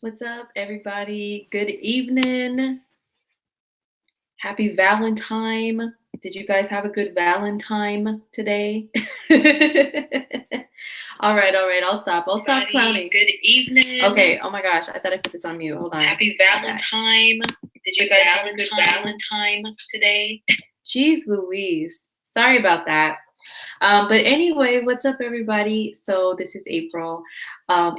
What's up, everybody? Good evening. Happy Valentine. Did you guys have a good Valentine today? All right. I'll stop. I'll stop clowning. Good evening. Okay. Oh my gosh. I thought I put this on mute. Hold on. Happy Valentine. Did you guys have a good Valentine today? Jeez Louise. Sorry about that. But anyway, what's up, everybody? So this is April,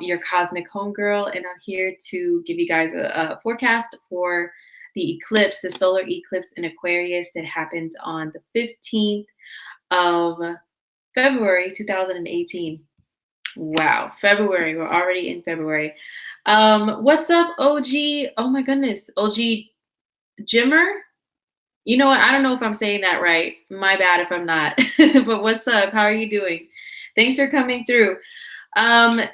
your cosmic homegirl, and I'm here to give you guys a forecast for the eclipse, the solar eclipse in Aquarius that happens on the 15th of February 2018. Wow, February. We're already in February. What's up, OG? Oh my goodness, OG Jimmer? You know what? I don't know if I'm saying that right. My bad if I'm not. But what's up? How are you doing? Thanks for coming through.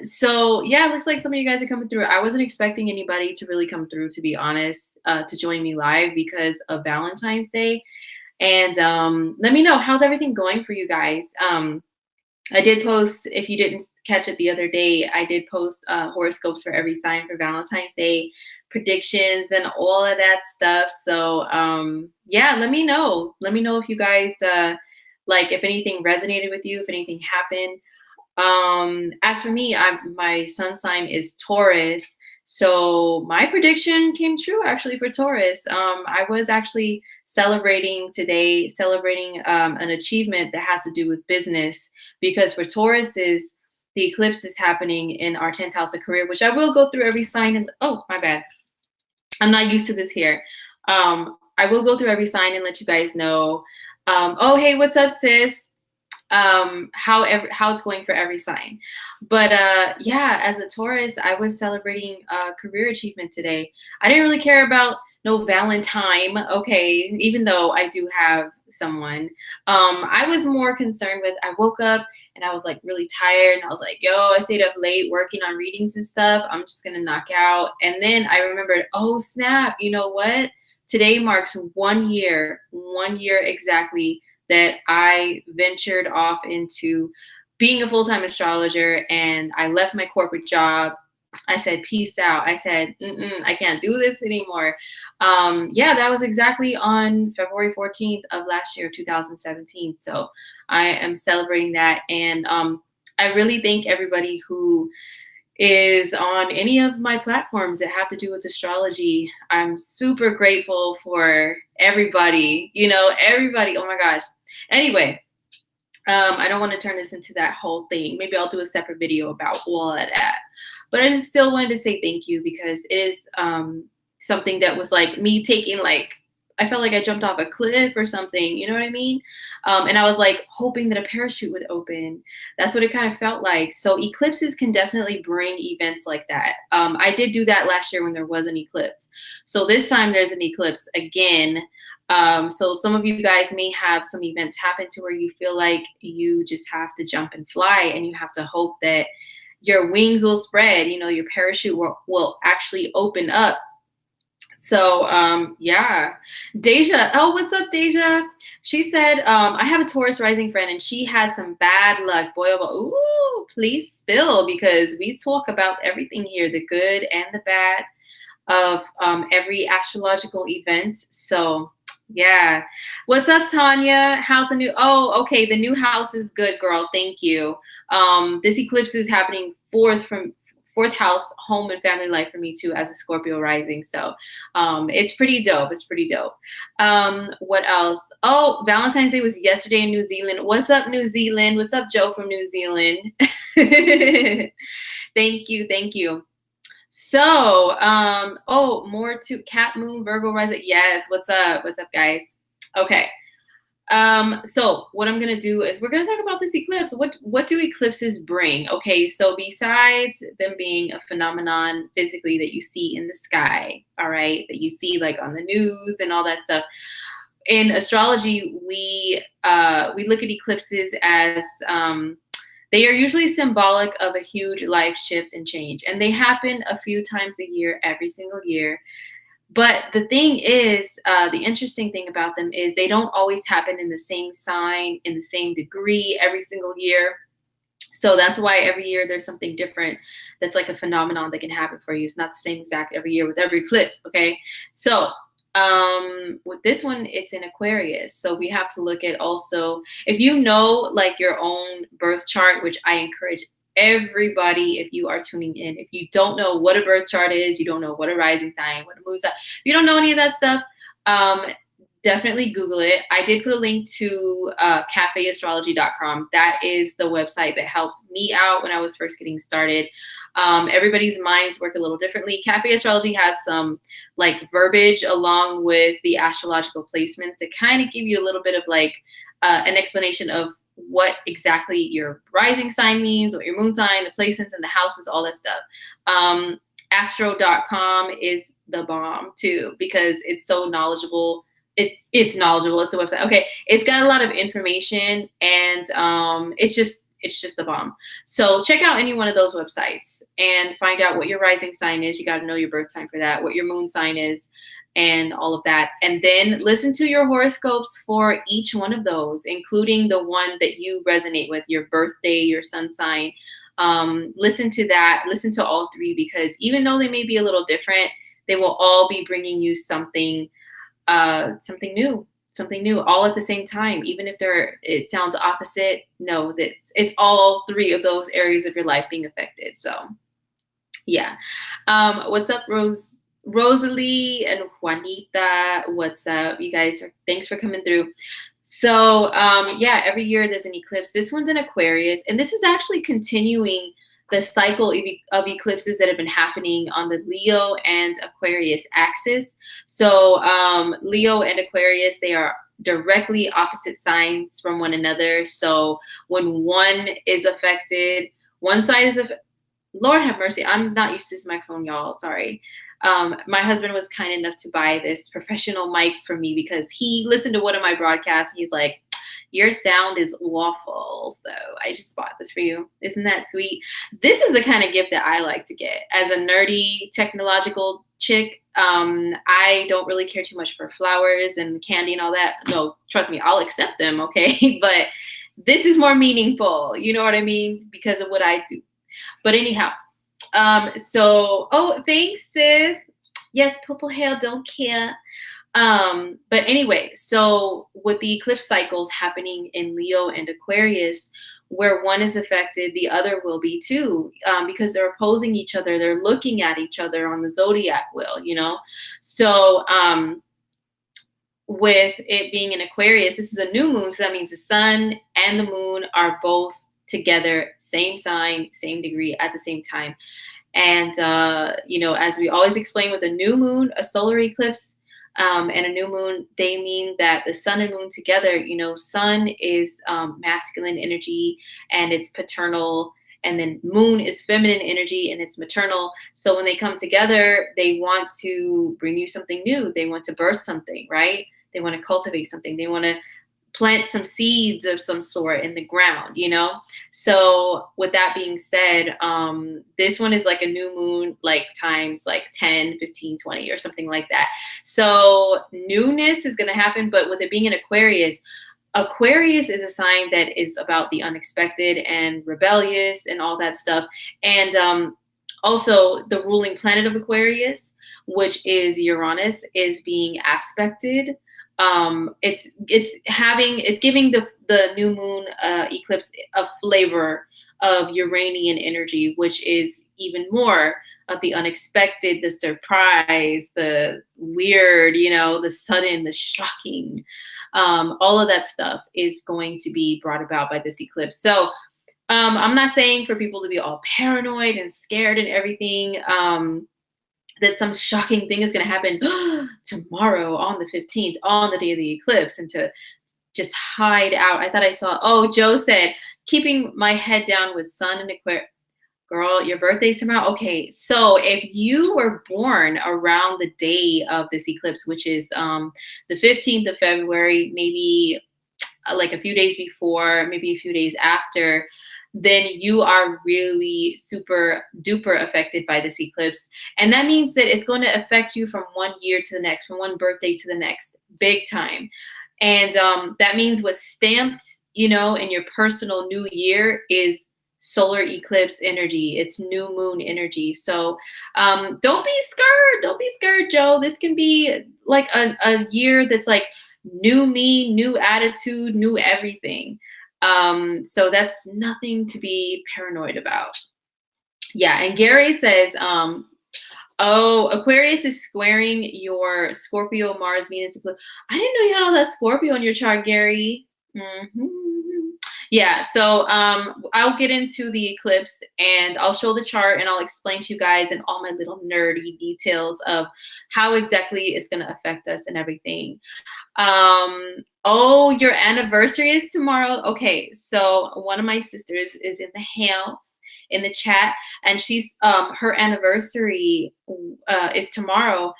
So yeah, it looks like some of you guys are coming through. I wasn't expecting anybody to really come through, to be honest, to join me live because of Valentine's Day. And let me know, how's everything going for you guys? I did post, if you didn't catch it the other day, I did post horoscopes for every sign for Valentine's Day, predictions and all of that stuff. So yeah, let me know. Let me know if you guys like, if anything resonated with you, if anything happened. As for me, my sun sign is Taurus. So my prediction came true actually for Taurus. I was actually celebrating today, celebrating an achievement that has to do with business, because for Taurus is the eclipse is happening in our 10th house of career, which I will go through every sign. And oh, my bad. I'm not used to this here. I will go through every sign and let you guys know. Oh, hey, what's up, sis? How it's going for every sign. But yeah, as a Taurus, I was celebrating career achievement today. I didn't really care about no Valentine, okay, even though I do have someone. I was more concerned with, I woke up and I was like really tired and I was like, yo, I stayed up late working on readings and stuff. I'm just gonna knock out. And then I remembered, oh snap, you know what? Today marks 1 year exactly that I ventured off into being a full-time astrologer, and I left my corporate job. I said, peace out. I said, I can't do this anymore. Yeah, that was exactly on February 14th of last year, 2017. So I am celebrating that. And I really thank everybody who is on any of my platforms that have to do with astrology. I'm super grateful for everybody, everybody. Oh my gosh. Anyway, I don't want to turn this into that whole thing. Maybe I'll do a separate video about all of that. But I just still wanted to say thank you, because it is something that was like me taking, like, I felt like I jumped off a cliff or something, you know what I mean? And I was like hoping that a parachute would open. That's what it kind of felt like. So eclipses can definitely bring events like that. I did do that last year when there was an eclipse. So this time there's an eclipse again. So some of you guys may have some events happen to where you feel like you just have to jump and fly, and you have to hope that your wings will spread, your parachute will actually open up. So yeah, Deja. Oh, what's up, Deja? She said, I have a Taurus rising friend and she had some bad luck. Boy, oh boy. Ooh, please spill, because we talk about everything here, the good and the bad of every astrological event. So yeah. What's up, Tanya? How's the new? Oh, okay. The new house is good, girl. Thank you. This eclipse is happening fourth house, home and family life for me too, as a Scorpio rising. So it's pretty dope. It's pretty dope. What else? Oh, Valentine's Day was yesterday in New Zealand. What's up, New Zealand? What's up, Joe from New Zealand? Thank you. Thank you. So, oh, more to Cat Moon, Virgo rising. Yes, what's up? What's up, guys? Okay. So what I'm gonna do is we're gonna talk about this eclipse. What do eclipses bring? Okay, so besides them being a phenomenon physically that you see in the sky, all right, that you see like on the news and all that stuff, in astrology, we look at eclipses as they are usually symbolic of a huge life shift and change, and they happen a few times a year, every single year. But the thing is, the interesting thing about them is they don't always happen in the same sign, in the same degree every single year. So that's why every year there's something different that's like a phenomenon that can happen for you. It's not the same exact every year with every eclipse, okay? So with this one, it's in Aquarius. So we have to look at also, if you know like your own birth chart, which I encourage everybody, if you are tuning in, if you don't know what a birth chart is, you don't know what a rising sign, what a moon sign, if you don't know any of that stuff, definitely Google it. I did put a link to cafeastrology.com. That is the website that helped me out when I was first getting started. Everybody's minds work a little differently. Cafe Astrology has some like verbiage along with the astrological placements that kind of give you a little bit of like an explanation of what exactly your rising sign means, what your moon sign, the placements and the houses, all that stuff. Astro.com is the bomb too, because it's so knowledgeable. It's knowledgeable. It's a website. Okay. It's got a lot of information, and it's just the bomb. So check out any one of those websites and find out what your rising sign is. You got to know your birth sign for that, what your moon sign is, and all of that. And then listen to your horoscopes for each one of those, including the one that you resonate with, your birthday, your sun sign. Listen to that. Listen to all three, because even though they may be a little different, they will all be bringing you something something new all at the same time. Even if it sounds opposite, no, it's all three of those areas of your life being affected. So yeah. What's up, Rosalie and Juanita? What's up, you guys? Thanks for coming through. So yeah, every year there's an eclipse. This one's in Aquarius, and this is actually continuing the cycle of eclipses that have been happening on the Leo and Aquarius axis. So Leo and Aquarius, they are directly opposite signs from one another. So when one is affected, one side is affected. Lord have mercy, I'm not used to this microphone, y'all. Sorry. My husband was kind enough to buy this professional mic for me because he listened to one of my broadcasts. And he's like, your sound is awful. So I just bought this for you. Isn't that sweet? This is the kind of gift that I like to get. As a nerdy technological chick, I don't really care too much for flowers and candy and all that. No, trust me, I'll accept them, okay? But this is more meaningful. You know what I mean? Because of what I do. But anyhow, oh, thanks, sis. Yes, purple hair, don't care. But anyway, so with the eclipse cycles happening in Leo and Aquarius, where one is affected, the other will be too, because they're opposing each other. They're looking at each other on the zodiac wheel, you know? So, with it being in Aquarius, this is a new moon. So that means the sun and the moon are both together, same sign, same degree at the same time. And, you know, as we always explain with a new moon, a solar eclipse, and a new moon, they mean that the sun and moon together, you know, sun is masculine energy and it's paternal, and then moon is feminine energy and it's maternal. So when they come together, they want to bring you something new. They want to birth something, right? They want to cultivate something. They want to plant some seeds of some sort in the ground, you know? So with that being said, this one is like a new moon, like times like 10, 15, 20 or something like that. So newness is going to happen, but with it being an Aquarius, Aquarius is a sign that is about the unexpected and rebellious and all that stuff. And also the ruling planet of Aquarius, which is Uranus, is being aspected. It's giving the new moon eclipse a flavor of Uranian energy, which is even more of the unexpected, the surprise, the weird, you know, the sudden, the shocking. All of that stuff is going to be brought about by this eclipse. So I'm not saying for people to be all paranoid and scared and everything, that some shocking thing is going to happen tomorrow on the 15th, on the day of the eclipse, and to just hide out. I thought I saw, oh, Joe said, keeping my head down with sun and Aquarius. Girl, your birthday's tomorrow? Okay, so if you were born around the day of this eclipse, which is the 15th of February, maybe like a few days before, maybe a few days after, then you are really super duper affected by this eclipse. And that means that it's going to affect you from one year to the next, from one birthday to the next, big time. And that means what's stamped, you know, in your personal new year is solar eclipse energy. It's new moon energy. So don't be scared. Don't be scared, Joe. This can be like a year that's like new me, new attitude, new everything. So that's nothing to be paranoid about. Yeah, and Gary says, oh, Aquarius is squaring your Scorpio, Mars, Venus. I didn't know you had all that Scorpio in your chart, Gary. Yeah, so I'll get into the eclipse and I'll show the chart and I'll explain to you guys and all my little nerdy details of how exactly it's going to affect us and everything. Oh, your anniversary is tomorrow. Okay, so one of my sisters is in the house in the chat, and she's her anniversary is tomorrow.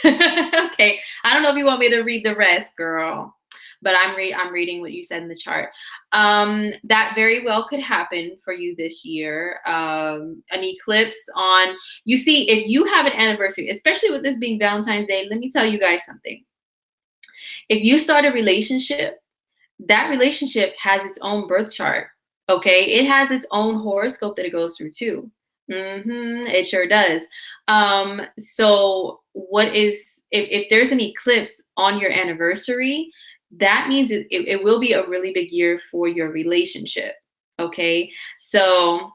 Okay, I don't know if you want me to read the rest, girl, but I'm reading what you said in the chart. That very well could happen for you this year. An eclipse on, you see, if you have an anniversary, especially with this being Valentine's Day, let me tell you guys something. If you start a relationship, that relationship has its own birth chart. Okay, it has its own horoscope that it goes through too. It sure does. So what is, if there's an eclipse on your anniversary, that means it will be a really big year for your relationship. Okay, so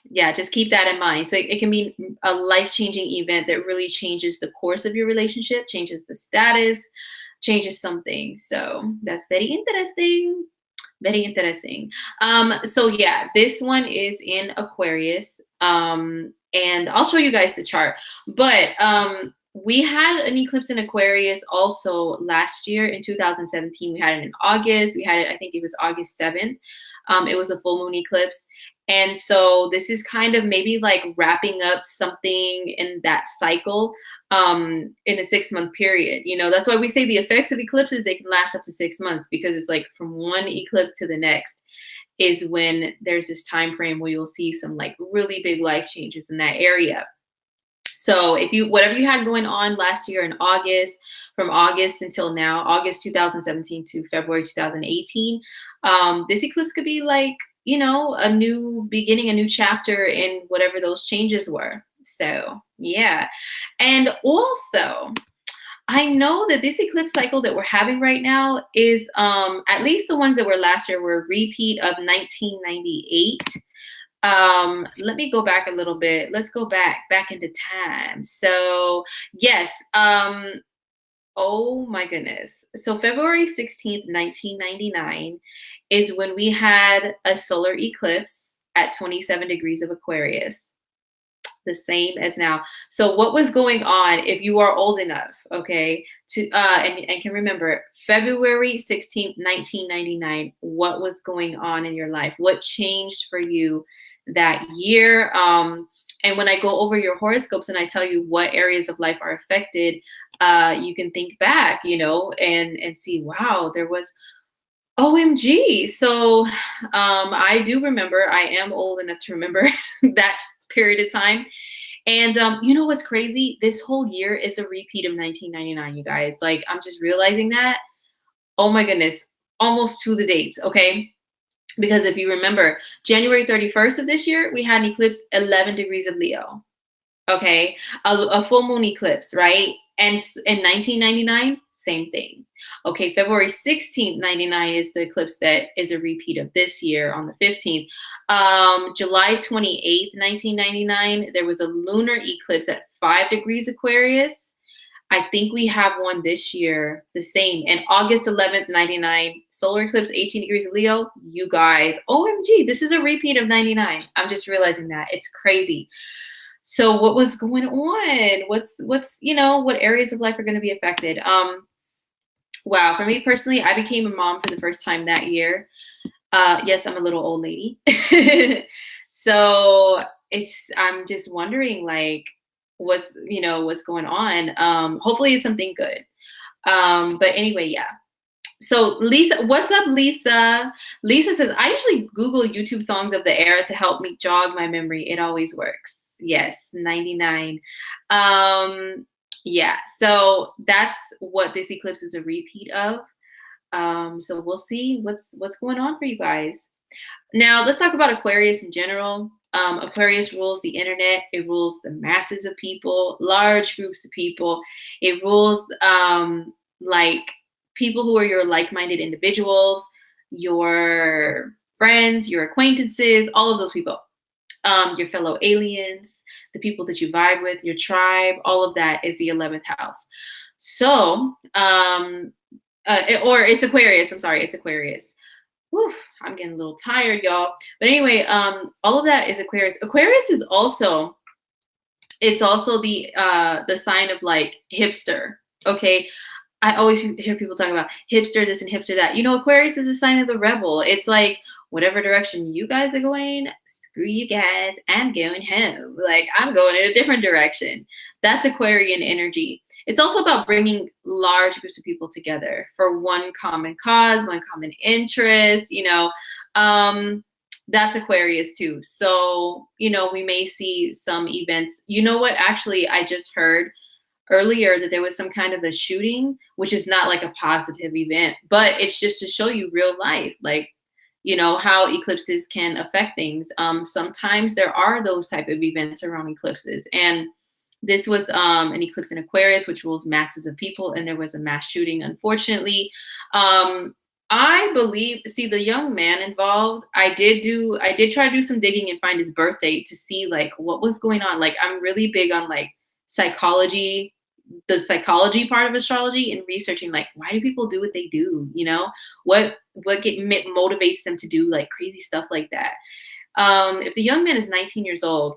yeah, just keep that in mind. So it can be a life-changing event that really changes the course of your relationship, changes the status, changes something. So that's very interesting. Very interesting. So yeah, this one is in Aquarius. And I'll show you guys the chart. But we had an eclipse in Aquarius also last year in 2017. We had it in August. We had it, I think it was August 7th. It was a full moon eclipse. And so this is kind of maybe like wrapping up something in that cycle in a 6-month period. You know, that's why we say the effects of eclipses, they can last up to 6 months, because it's like from one eclipse to the next is when there's this time frame where you'll see some like really big life changes in that area. So if you, whatever you had going on last year in August, from August until now, August 2017 to February 2018, this eclipse could be like, you know, a new beginning, a new chapter in whatever those changes were. So yeah. And also, I know that this eclipse cycle that we're having right now is, at least the ones that were last year were a repeat of 1998. Let me go back a little bit. Let's go back into time. So yes, oh my goodness. So February 16th, 1999 is when we had a solar eclipse at 27 degrees of Aquarius, the same as now. So what was going on, if you are old enough, okay, to and can remember February 16th, 1999, what was going on in your life? What changed for you that year? And when I go over your horoscopes and I tell you what areas of life are affected, you can think back, you know, and see, wow, there was OMG. So I do remember, I am old enough to remember that period of time. And you know what's crazy? This whole year is a repeat of 1999, you guys. Like, I'm just realizing that. Oh my goodness, almost to the dates, okay? Because if you remember, January 31st of this year, we had an eclipse 11 degrees of Leo, okay? A full moon eclipse, right? And in 1999, same thing. Okay, February 16th, 99 is the eclipse that is a repeat of this year on the 15th. July 28th, 1999, there was a lunar eclipse at 5 degrees Aquarius. I think we have one this year, the same. And August 11th, 99, solar eclipse, 18 degrees of Leo. You guys, OMG, this is a repeat of 99. I'm just realizing that. It's crazy. So what was going on? What's you know, what areas of life are going to be affected? Wow, for me personally, I became a mom for the first time that year. Yes, I'm a little old lady. So I'm just wondering, like, what's going on. Hopefully it's something good. But anyway, yeah. So Lisa, what's up, Lisa? Lisa says, I usually Google YouTube songs of the era to help me jog my memory. It always works. Yes, 99. Yeah, so that's what this eclipse is a repeat of. So we'll see what's going on for you guys. Now let's talk about Aquarius in general. Aquarius rules the internet. It rules the masses of people, large groups of people. It rules like people who are your like-minded individuals, your friends, your acquaintances, all of those people, your fellow aliens, the people that you vibe with, your tribe, all of that is the 11th house. So, or it's Aquarius. I'm sorry, it's Aquarius. Whew, I'm getting a little tired, y'all. But anyway, all of that is Aquarius. Aquarius is also, it's also the sign of like hipster. Okay. I always hear people talk about hipster this and hipster that. You know, Aquarius is a sign of the rebel. It's like whatever direction you guys are going, screw you guys. I'm going home. Like I'm going in a different direction. That's Aquarian energy. It's also about bringing large groups of people together for one common cause, one common interest, you know. That's Aquarius too. So, you know, we may see some events. You know what? Actually, I just heard earlier that there was some kind of a shooting, which is not like a positive event, but it's just to show you real life, like, you know, how eclipses can affect things. Sometimes there are those type of events around eclipses. And this was an eclipse in Aquarius, which rules masses of people, and there was a mass shooting, unfortunately. I believe, see, the young man involved, I did try to do some digging and find his birth date to see like what was going on. Like I'm really big on like psychology, the psychology part of astrology, and researching like why do people do what they do, you know, what motivates them to do like crazy stuff like that. If the young man is 19 years old,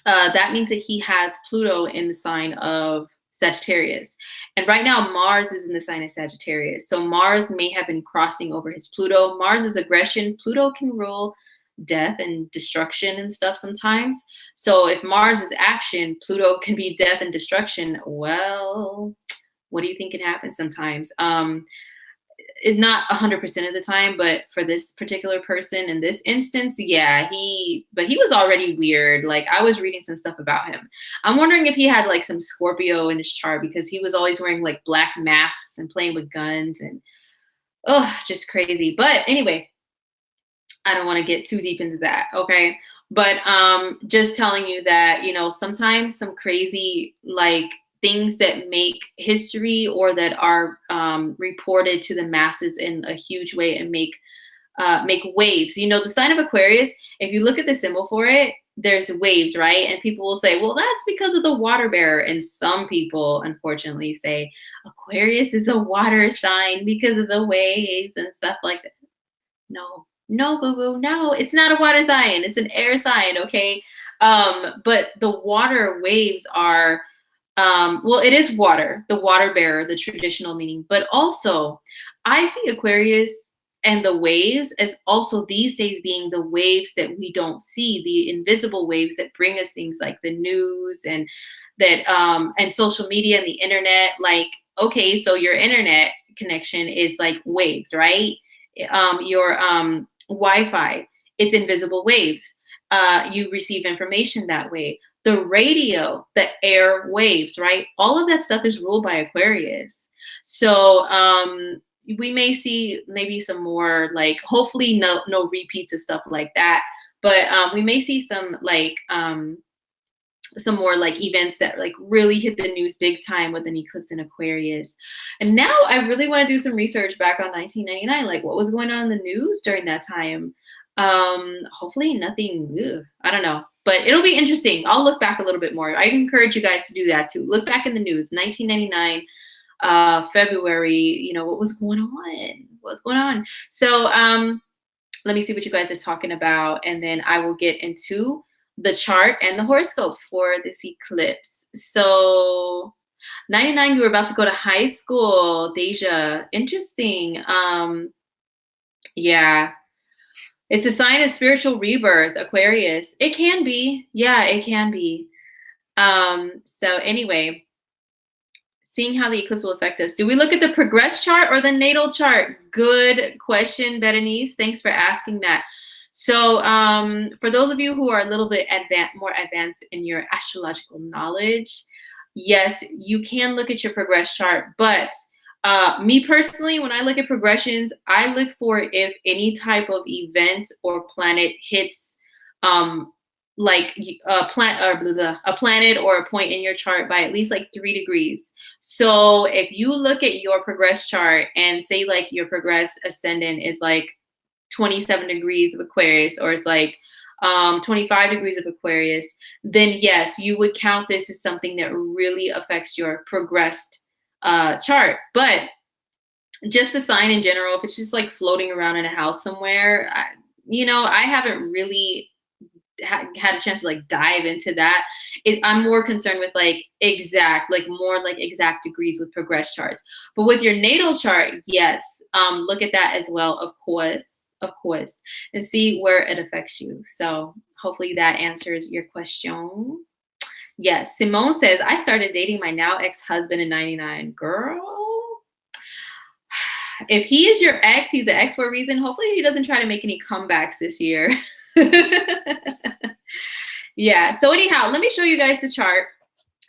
that means that he has Pluto in the sign of Sagittarius. And right now, Mars is in the sign of Sagittarius. So Mars may have been crossing over his Pluto. Mars is aggression. Pluto can rule death and destruction and stuff sometimes. So if Mars is action, Pluto can be death and destruction. Well, what do you think can happen sometimes? Not 100% of the time, but for this particular person in this instance, yeah, he was already weird. Like I was reading some stuff about him. I'm wondering if he had like some Scorpio in his chart, because he was always wearing like black masks and playing with guns and just crazy. But anyway, I don't want to get too deep into that. Okay. But just telling you that, you know, sometimes some crazy like things that make history or that are reported to the masses in a huge way and make waves. You know, the sign of Aquarius, if you look at the symbol for it, there's waves, right? And people will say, well, that's because of the water bearer. And some people, unfortunately, say Aquarius is a water sign because of the waves and stuff like that. No, boo-boo, no, it's not a water sign. It's an air sign, okay? But the water waves are, well, it is water, the water bearer, the traditional meaning, but also I see Aquarius and the waves as also these days being the waves that we don't see, the invisible waves that bring us things like the news and that, and social media and the internet. Like, okay, so your internet connection is like waves, right? Your Wi-Fi, it's invisible waves. You receive information that way. The radio, the air waves, right? All of that stuff is ruled by Aquarius. So we may see maybe some more like, hopefully no repeats of stuff like that. But we may see some like some more like events that like really hit the news big time with an eclipse in Aquarius. And now I really want to do some research back on 1999, like what was going on in the news during that time. Hopefully nothing, I don't know, but it'll be interesting. I'll look back a little bit more. I encourage you guys to do that too. Look back in the news, 1999, February, you know, what was going on? What's going on? So let me see what you guys are talking about, and then I will get into the chart and the horoscopes for this eclipse. So 99, you were about to go to high school, Deja. Interesting. Yeah. It's a sign of spiritual rebirth, Aquarius. It can be. Yeah, it can be. So anyway, seeing how the eclipse will affect us. Do we look at the progress chart or the natal chart? Good question, Berenice. Thanks for asking that. So for those of you who are a little bit more advanced in your astrological knowledge, yes, you can look at your progress chart, but Me personally, when I look at progressions, I look for if any type of event or planet hits like a planet or a point in your chart by at least like 3 degrees. So if you look at your progress chart and say like your progress ascendant is like 27 degrees of Aquarius, or it's like 25 degrees of Aquarius, then yes, you would count this as something that really affects your progressed chart. But just the sign in general, if it's just like floating around in a house somewhere, I haven't really had a chance to like dive into that. I'm more concerned with like more like exact degrees with progress charts. But with your natal chart, yes, look at that as well, of course, and see where it affects you. So hopefully that answers your question. Yes, Simone says, I started dating my now ex-husband in 99. Girl, if he is your ex, he's an ex for a reason. Hopefully he doesn't try to make any comebacks this year. Yeah, so anyhow, let me show you guys the chart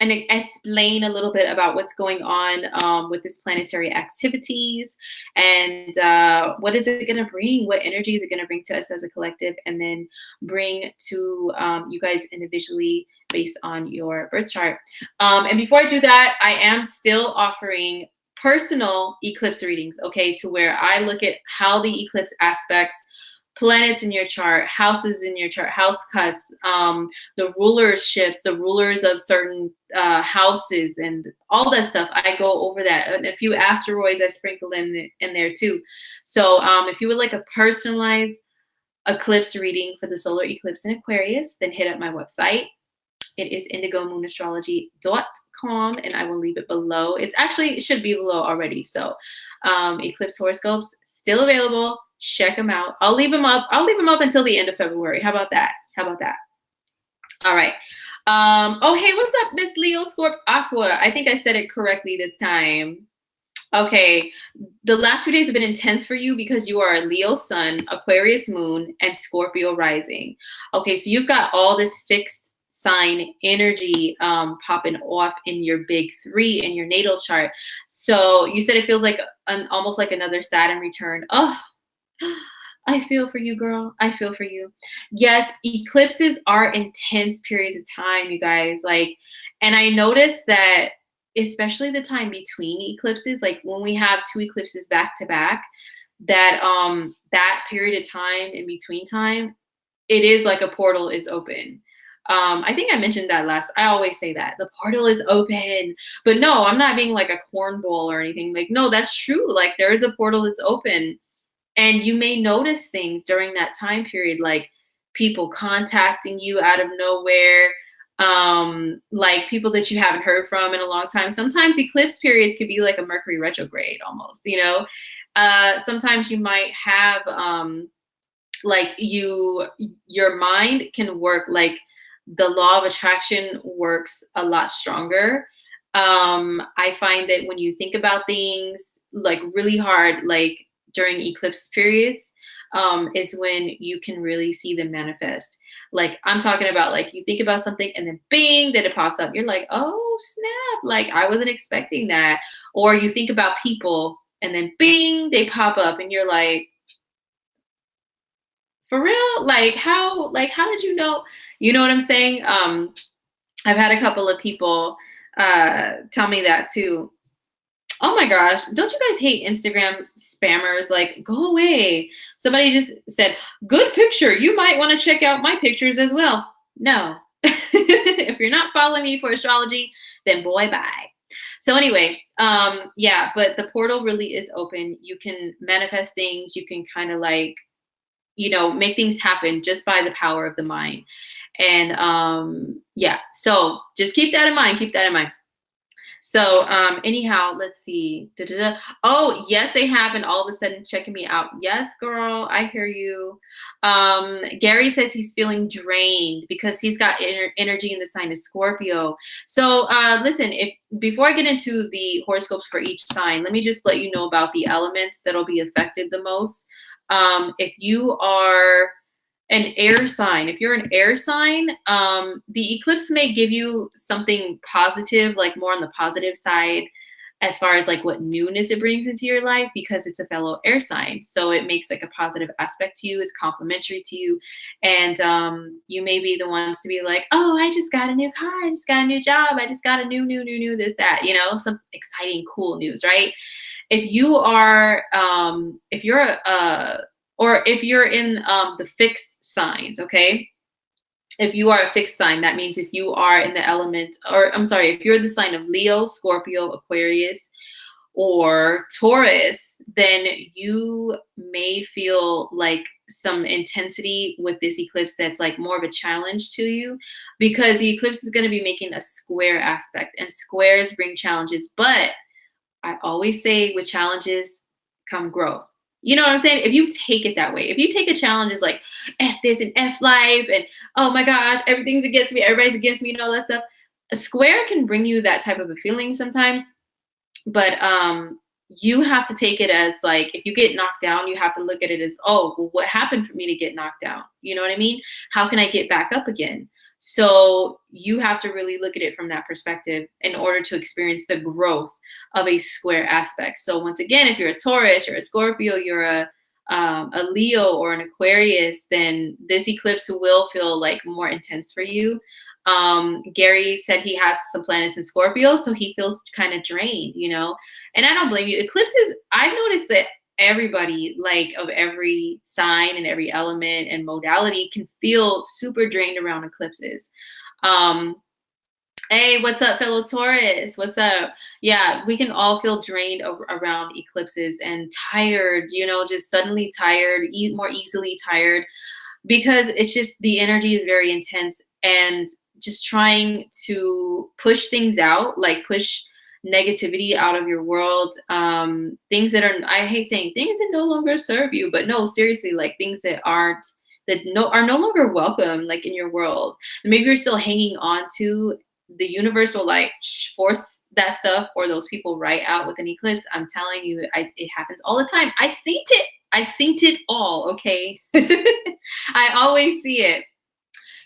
and explain a little bit about what's going on with this planetary activities and what is it going to bring, what energy is it going to bring to us as a collective, and then bring to you guys individually based on your birth chart. And before I do that, I am still offering personal eclipse readings, okay, to where I look at how the eclipse aspects planets in your chart, houses in your chart, house cusps, the rulers shifts, the rulers of certain houses, and all that stuff. I go over that, and a few asteroids I sprinkle in there too. So if you would like a personalized eclipse reading for the solar eclipse in Aquarius, then hit up my website. It is indigomoonAstrology.com, and I will leave it below. It should be below already. So eclipse horoscopes still available. Check them out. I'll leave them up until the end of February. How about that? All right. Oh, hey, what's up, Miss Leo Scorp Aqua? I think I said it correctly this time. Okay. The last few days have been intense for you because you are a Leo sun, Aquarius moon, and Scorpio rising. Okay, so you've got all this fixed sign energy popping off in your big 3 in your natal chart. So you said it feels like almost like another Saturn return. Oh, I feel for you, girl. I feel for you. Yes, eclipses are intense periods of time, you guys. And I noticed that especially the time between eclipses, like when we have 2 eclipses back to back, that period of time in between time, it is like a portal is open. I think I mentioned that I always say that the portal is open, but no, I'm not being like a cornball or anything. Like, no, that's true. Like there is a portal that's open. And you may notice things during that time period, like people contacting you out of nowhere, like people that you haven't heard from in a long time. Sometimes eclipse periods could be like a Mercury retrograde almost, sometimes you might have like your mind can work, like the law of attraction works a lot stronger. I find that when you think about things like really hard, like during eclipse periods, is when you can really see them manifest. Like I'm talking about, like you think about something and then bing, then it pops up. You're like, oh snap, like I wasn't expecting that. Or you think about people and then bing, they pop up and you're like, for real? Like how did you know? You know what I'm saying? I've had a couple of people tell me that too. Oh my gosh, don't you guys hate Instagram spammers? Like, go away. Somebody just said, good picture. You might want to check out my pictures as well. No. If you're not following me for astrology, then boy, bye. So anyway, yeah, but the portal really is open. You can manifest things. You can kind of like, make things happen just by the power of the mind. And yeah, so just keep that in mind. So anyhow, let's see. Oh, yes, they have, and all of a sudden checking me out. Yes, girl, I hear you. Gary says he's feeling drained because he's got energy in the sign of Scorpio. So listen, before I get into the horoscopes for each sign, let me just let you know about the elements that'll be affected the most. If you are an air sign, the eclipse may give you something positive, like more on the positive side. as far as like what newness it brings into your life, because it's a fellow air sign. So it makes like a positive aspect to you. It's complimentary to you. And you may be the ones to be like, oh, I just got a new car. I just got a new job. I just got a new, this, that, you know, some exciting, cool news, right? If you are, if you're or if you're in the fixed signs, okay? If you are a fixed sign, that means if you are in the element, or I'm sorry, if you're the sign of Leo, Scorpio, Aquarius, or Taurus, then you may feel like some intensity with this eclipse that's like more of a challenge to you, because the eclipse is going to be making a square aspect, and squares bring challenges. But I always say with challenges come growth. You know what I'm saying? If you take it that way, if you take a challenge as like F this and F life and oh my gosh, everything's against me, everybody's against me and all that stuff, a square can bring you that type of a feeling sometimes. But you have to take it as like, if you get knocked down, you have to look at it as, oh, well, what happened for me to get knocked down? You know what I mean? How can I get back up again? So you have to really look at it from that perspective in order to experience the growth of a square aspect. So once again, if you're a Taurus, you're a Scorpio, you're a Leo or an Aquarius, then this eclipse will feel like more intense for you. Gary said he has some planets in Scorpio, so he feels kind of drained, you know, and I don't blame you. Eclipses, I've noticed that everybody, like of every sign and every element and modality, can feel super drained around eclipses. Hey, what's up, fellow Taurus? What's up? Yeah, we can all feel drained around eclipses and tired, you know, just suddenly tired, more easily tired, because it's just the energy is very intense, and just trying to push things out, like push negativity out of your world, things that are, I hate saying things that no longer serve you, but no, seriously, like things that are no longer welcome, like in your world. And maybe you're still hanging on to, the universe will like force that stuff or those people right out with an eclipse. I'm telling you, it happens all the time. I synced it all, okay? I always see it.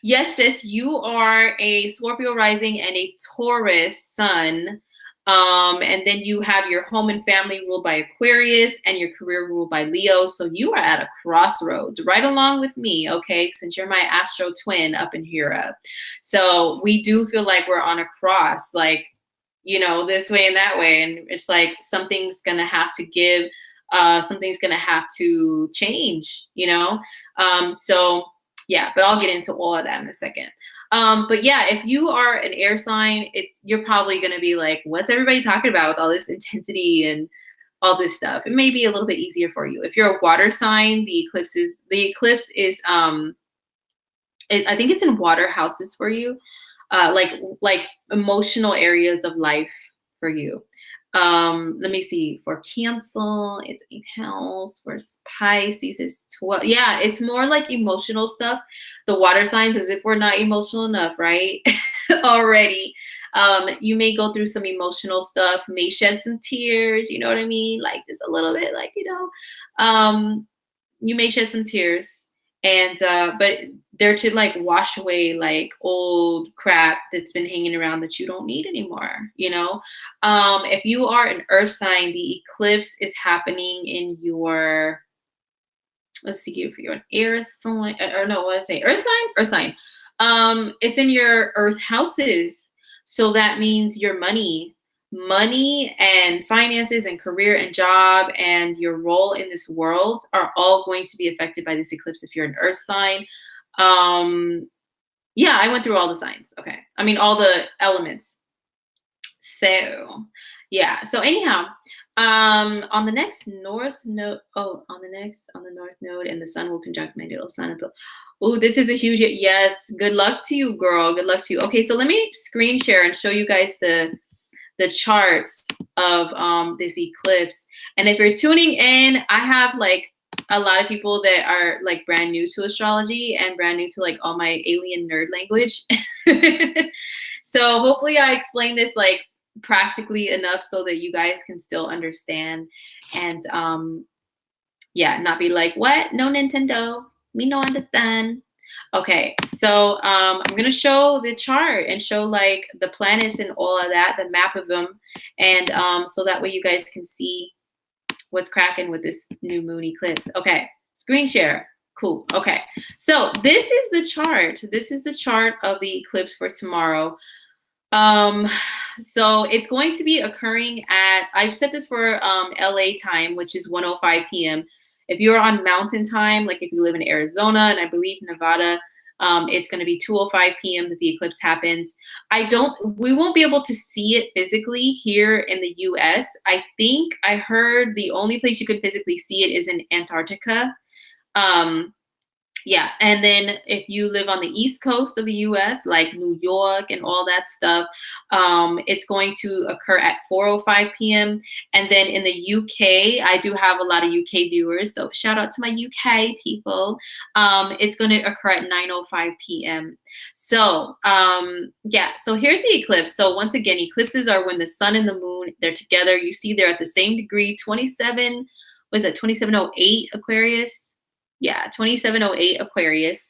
Yes, sis, you are a Scorpio rising and a Taurus sun. And then you have your home and family ruled by Aquarius and your career ruled by Leo. So you are at a crossroads right along with me, okay? Since you're my astro twin up in here. So we do feel like we're on a cross, like, you know, this way and that way. And it's like something's going to have to give, something's going to have to change, you know? So yeah, but I'll get into all of that in a second. But yeah, if you are an air sign, you're probably going to be like, what's everybody talking about with all this intensity and all this stuff? It may be a little bit easier for you. If you're a water sign, the eclipse is I think it's in water houses for you, like emotional areas of life for you. Let me see. For Cancer, it's 8th house. For Pisces, it's 12. Yeah, it's more like emotional stuff. The water signs, as if we're not emotional enough, right? Already. You may go through some emotional stuff, may shed some tears, you know what I mean? Like just a little bit, like, you know, you may shed some tears. And but they're to like wash away like old crap that's been hanging around that you don't need anymore, you know. If you are an earth sign, the eclipse is happening in your, let's see, if you're an air sign, or no, what did I say, earth sign, it's in your earth houses. So that means your money and finances and career and job and your role in this world are all going to be affected by this eclipse if you're an earth sign. Yeah, I went through all the signs. Okay. I mean, all the elements. So yeah. So anyhow, on the next north node, on the north node, and the sun will conjunct my natal sun. Oh, this is a huge, yes. Good luck to you, girl. Good luck to you. Okay. So let me screen share and show you guys the charts of this eclipse. And if you're tuning in, I have like a lot of people that are like brand new to astrology and brand new to like all my alien nerd language. So hopefully I explain this like practically enough so that you guys can still understand, and yeah, not be like, what? No Nintendo, me no understand. Okay, so I'm gonna show the chart and show like the planets and all of that, the map of them, and so that way you guys can see what's cracking with this new moon eclipse. Okay, screen share. Cool. Okay, so this is the chart. This is the chart of the eclipse for tomorrow. Um, so it's going to be occurring at, I've set this for LA time, which is 1:05 p.m. If you're on mountain time, like if you live in Arizona and I believe Nevada, it's going to be 2:05 p.m. that the eclipse happens. We won't be able to see it physically here in the US. I think I heard the only place you could physically see it is in Antarctica. Um, yeah, and then if you live on the East Coast of the US, like New York and all that stuff, it's going to occur at 4:05 p.m. And then in the UK, I do have a lot of UK viewers, so shout out to my UK people. It's going to occur at 9:05 p.m. So, yeah, so here's the eclipse. So once again, eclipses are when the sun and the moon, they're together. You see they're at the same degree, 27, was it 2708 Aquarius? Yeah, 2708 Aquarius.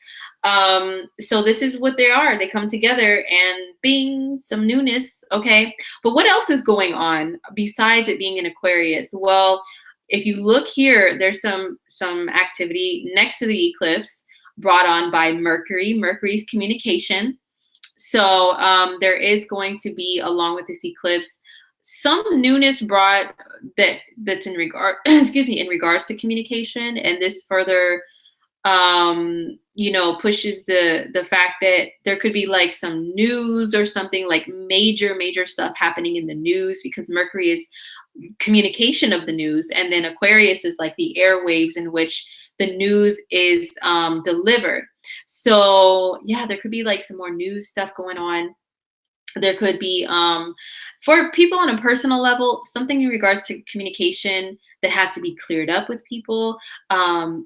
So this is what they are. They come together and bing, some newness. Okay. But what else is going on besides it being an Aquarius? Well, if you look here, there's some activity next to the eclipse brought on by Mercury. Mercury's communication. So there is going to be, along with this eclipse, some newness brought that's in regard excuse me, in regards to communication, and this further you know, pushes the fact that there could be like some news or something, like major stuff happening in the news, because Mercury is communication of the news, and then Aquarius is like the airwaves in which the news is delivered. So yeah, there could be like some more news stuff going on. There could be, for people on a personal level, something in regards to communication that has to be cleared up with people,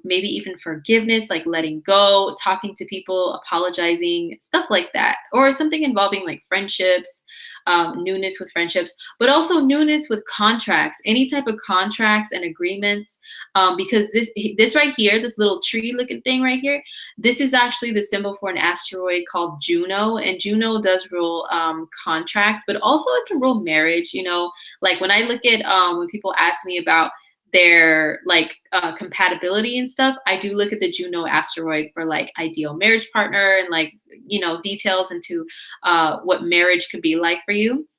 maybe even forgiveness, like letting go, talking to people, apologizing, stuff like that, or something involving like friendships, newness with friendships, but also newness with contracts, any type of contracts and agreements, because this right here, this little tree looking thing right here, this is actually the symbol for an asteroid called Juno, and Juno does rule contracts, but also it can rule marriage. You know, like when I look at when people ask me about their like compatibility and stuff, I do look at the Juno asteroid for like ideal marriage partner and like, you know, details into what marriage could be like for you.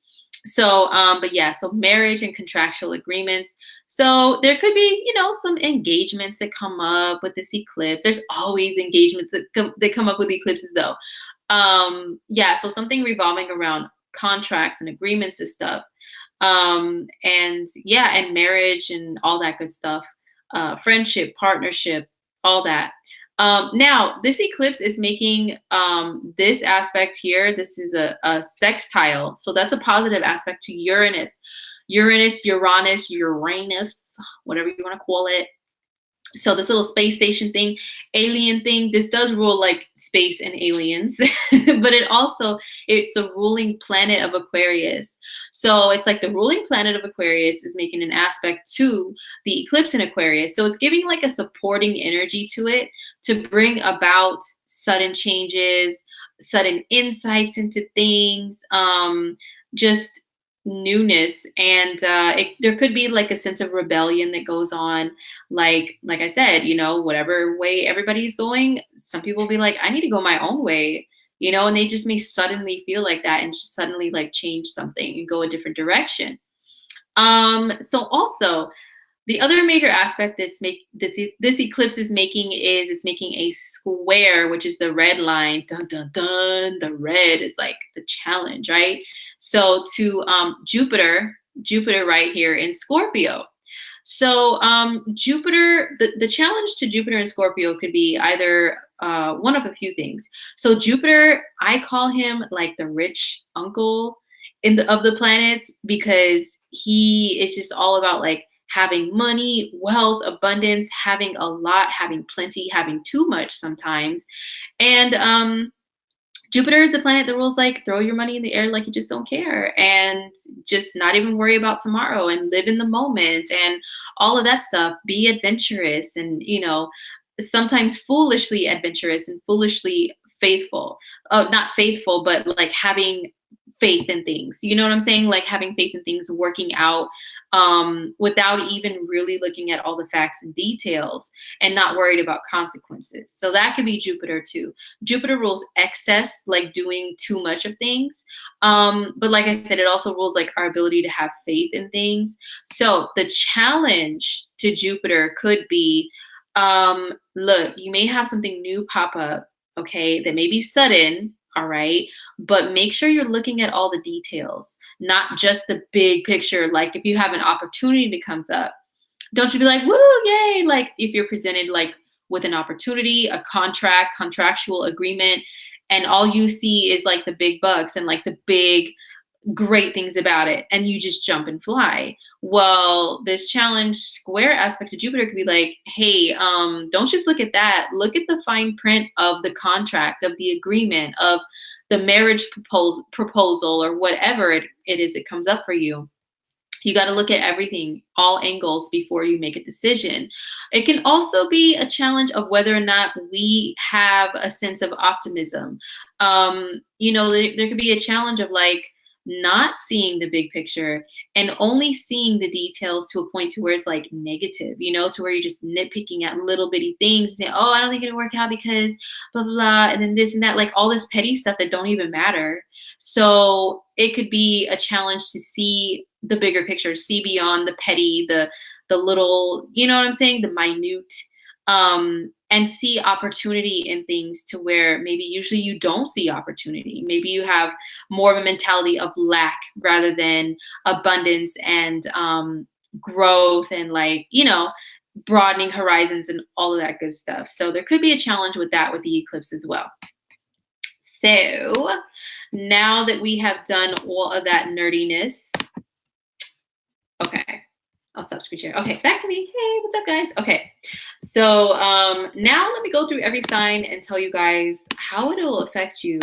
So, but yeah, so marriage and contractual agreements. So there could be, you know, some engagements that come up with this eclipse. There's always engagements that come up with eclipses though. Yeah, so something revolving around contracts and agreements and stuff. And yeah, and marriage and all that good stuff. Friendship, partnership, all that. Now, this eclipse is making this aspect here. This is a sextile. So that's a positive aspect to Uranus. Uranus, whatever you want to call it. So this little space station thing, alien thing, this does rule like space and aliens, but it's the ruling planet of Aquarius. So it's like the ruling planet of Aquarius is making an aspect to the eclipse in Aquarius. So it's giving like a supporting energy to it to bring about sudden changes, sudden insights into things, just newness, and there could be like a sense of rebellion that goes on, like I said, you know, whatever way everybody's going, some people will be like, I need to go my own way, you know, and they just may suddenly feel like that and just suddenly like change something and go a different direction. So also the other major aspect this eclipse is making is it's making a square, which is the red line. Dun dun dun. The red is like the challenge, right? So to Jupiter right here in Scorpio. So Jupiter, the challenge to Jupiter in Scorpio could be either one of a few things. So Jupiter, I call him like the rich uncle of the planets, because he is just all about like having money, wealth, abundance, having a lot, having plenty, having too much sometimes. And Jupiter is the planet that rules like throw your money in the air like you just don't care, and just not even worry about tomorrow and live in the moment and all of that stuff. Be adventurous, and you know, sometimes foolishly adventurous and foolishly faithful. Oh, not faithful, but like having faith in things. You know what I'm saying? Like having faith in things working out without even really looking at all the facts and details and not worried about consequences. So that could be Jupiter too. Jupiter rules excess, like doing too much of things. But like I said, it also rules like our ability to have faith in things. So the challenge to Jupiter could be, look, you may have something new pop up, okay, that may be sudden, all right, but make sure you're looking at all the details, not just the big picture. Like if you have an opportunity that comes up, don't you be like, woo, yay. Like if you're presented like with an opportunity, a contract, contractual agreement, and all you see is like the big bucks and like the big great things about it, and you just jump and fly. Well, this challenge square aspect to Jupiter could be like, hey, don't just look at that. Look at the fine print of the contract, of the agreement, of the marriage proposal or whatever it is that comes up for you. You got to look at everything, all angles before you make a decision. It can also be a challenge of whether or not we have a sense of optimism. There could be a challenge of like not seeing the big picture and only seeing the details to a point to where it's like negative, to where you're just nitpicking at little bitty things, saying, oh, I don't think it'll work out because blah, blah, blah, and then this and that, like all this petty stuff that don't even matter. So it could be a challenge to see the bigger picture, see beyond the petty, the little, you know what I'm saying, the minute, and see opportunity in things to where maybe usually you don't see opportunity. Maybe you have more of a mentality of lack rather than abundance and growth and like, broadening horizons and all of that good stuff. So there could be a challenge with that with the eclipse as well. So now that we have done all of that nerdiness, okay, I'll stop screen share. Okay, back to me. Hey, what's up, guys? Okay, so now let me go through every sign and tell you guys how it'll affect you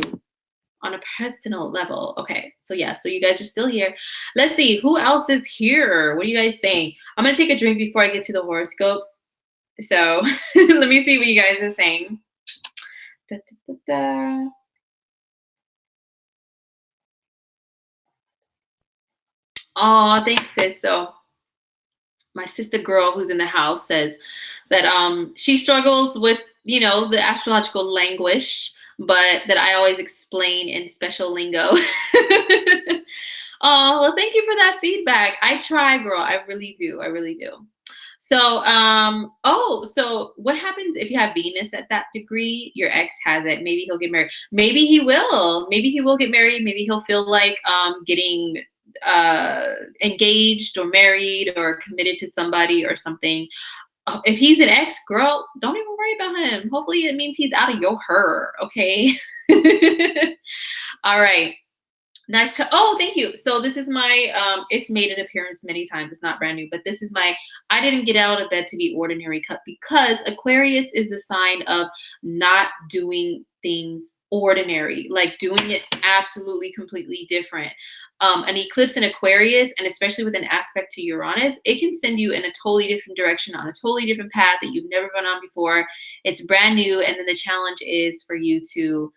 on a personal level. Okay, so yeah, so you guys are still here. Let's see, who else is here? What are you guys saying? I'm going to take a drink before I get to the horoscopes. So let me see what you guys are saying. Da, da, da, da. Oh, thanks, sis. So my sister girl who's in the house says that she struggles with, the astrological language, but that I always explain in special lingo. Oh, well, thank you for that feedback. I try, girl. I really do. I really do. So, so what happens if you have Venus at that degree? Your ex has it. Maybe he'll get married. Maybe he will. Maybe he will get married. Maybe he'll feel like getting engaged or married or committed to somebody or something. If he's an ex, girl, don't even worry about him. Hopefully it means he's out of your her. Okay. All right. Nice cut. Oh, thank you. So this is my, it's made an appearance many times. It's not brand new, but this is my, I didn't get out of bed to be ordinary cut, because Aquarius is the sign of not doing things ordinary, like doing it absolutely completely different. An eclipse in Aquarius, and especially with an aspect to Uranus, it can send you in a totally different direction, on a totally different path that you've never been on before. It's brand new. And then the challenge is for you to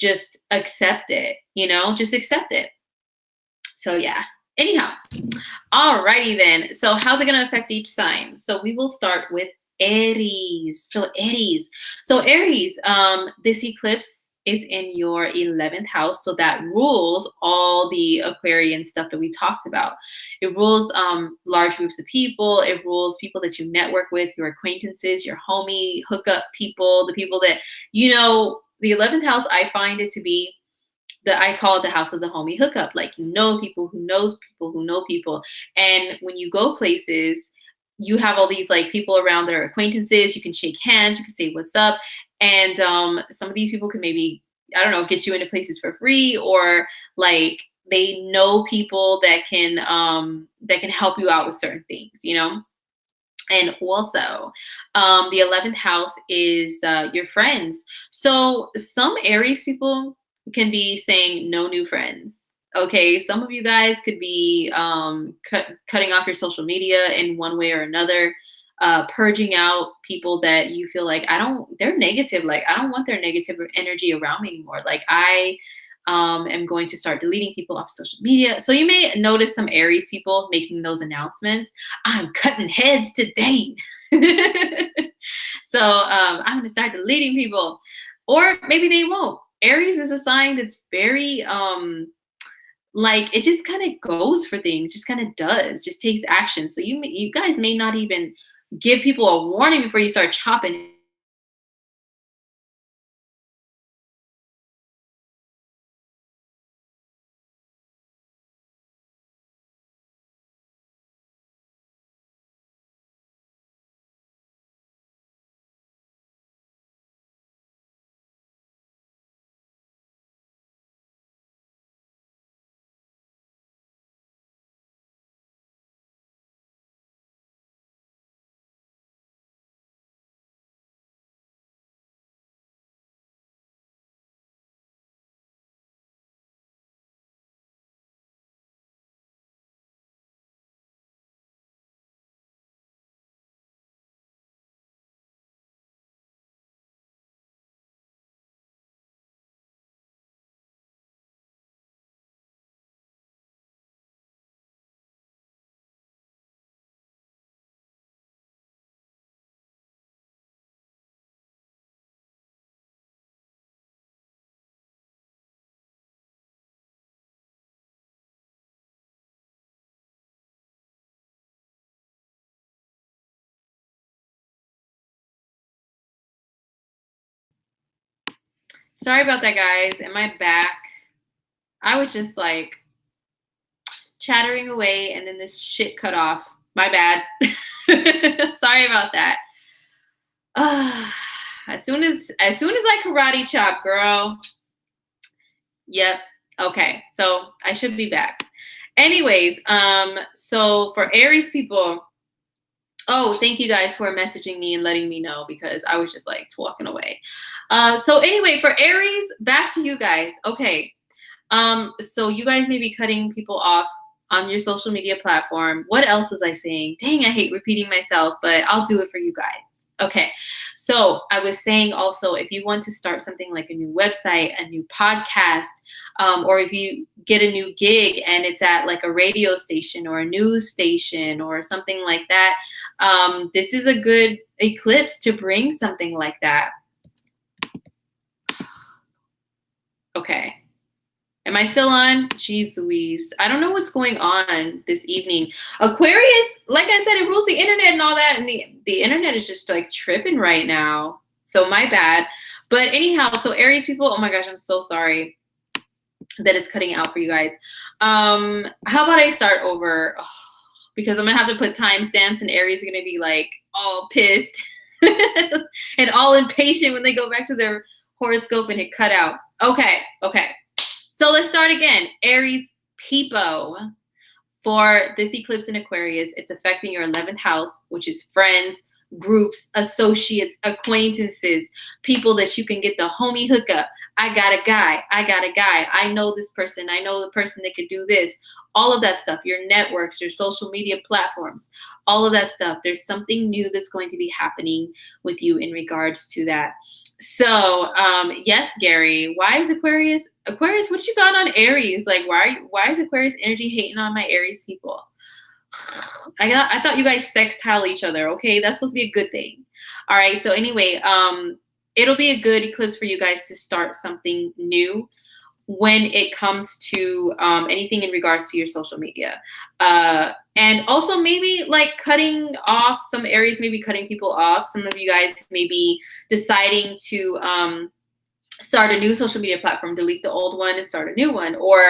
just accept it, just accept it. So yeah, anyhow, alrighty then. So how's it going to affect each sign? So we will start with Aries. So Aries, this eclipse is in your 11th house. So that rules all the Aquarian stuff that we talked about. It rules large groups of people. It rules people that you network with, your acquaintances, your homie, hookup people, the people that, the 11th house, I find it to be I call it the house of the homie hookup. Like, people who knows people who know people. And when you go places, you have all these like people around that are acquaintances. You can shake hands, you can say what's up. And some of these people can maybe, I don't know, get you into places for free, or like they know people that can help you out with certain things, And also, the 11th house is your friends. So some Aries people can be saying no new friends. Okay, some of you guys could be cutting off your social media in one way or another. purging out people that you feel like they're negative. Like, I don't want their negative energy around me anymore. Like, I am going to start deleting people off social media. So you may notice some Aries people making those announcements. I'm cutting heads today. So I'm going to start deleting people. Or maybe they won't. Aries is a sign that's very like, it just kind of goes for things, just kind of does, just takes action. So you guys may not even give people a warning before you start chopping. Sorry about that, guys. Am I back? I was just like chattering away and then this shit cut off. My bad. Sorry about that. As soon as I karate chop, girl. Yep. Okay. So I should be back. Anyways, so for Aries people, oh, thank you guys for messaging me and letting me know, because I was just like walking away. So anyway, for Aries, back to you guys. Okay. So you guys may be cutting people off on your social media platform. What else was I saying? Dang, I hate repeating myself, but I'll do it for you guys. Okay. So I was saying also, if you want to start something like a new website, a new podcast, or if you get a new gig and it's at like a radio station or a news station or something like that, this is a good eclipse to bring something like that. Okay. Am I still on? Jeez Louise. I don't know what's going on this evening. Aquarius, like I said, it rules the internet and all that. And the internet is just like tripping right now. So my bad. But anyhow, so Aries people, oh my gosh, I'm so sorry that it's cutting out for you guys. How about I start over? Oh, because I'm going to have to put timestamps and Aries are going to be like all pissed and all impatient when they go back to their horoscope and it cut out. Okay. So let's start again. Aries people, for this eclipse in Aquarius, it's affecting your 11th house, which is friends, groups, associates, acquaintances, people that you can get the homie hookup. I got a guy. I know this person. I know the person that could do this. All of that stuff, your networks, your social media platforms, all of that stuff. There's something new that's going to be happening with you in regards to that. So, yes, Gary, why is Aquarius, what you got on Aries? Like, why is Aquarius energy hating on my Aries people? I thought you guys sextile each other. Okay. That's supposed to be a good thing. All right. So anyway, it'll be a good eclipse for you guys to start something new when it comes to anything in regards to your social media. And also maybe like cutting off some Aries, maybe cutting people off. Some of you guys may be deciding to start a new social media platform, delete the old one and start a new one. Or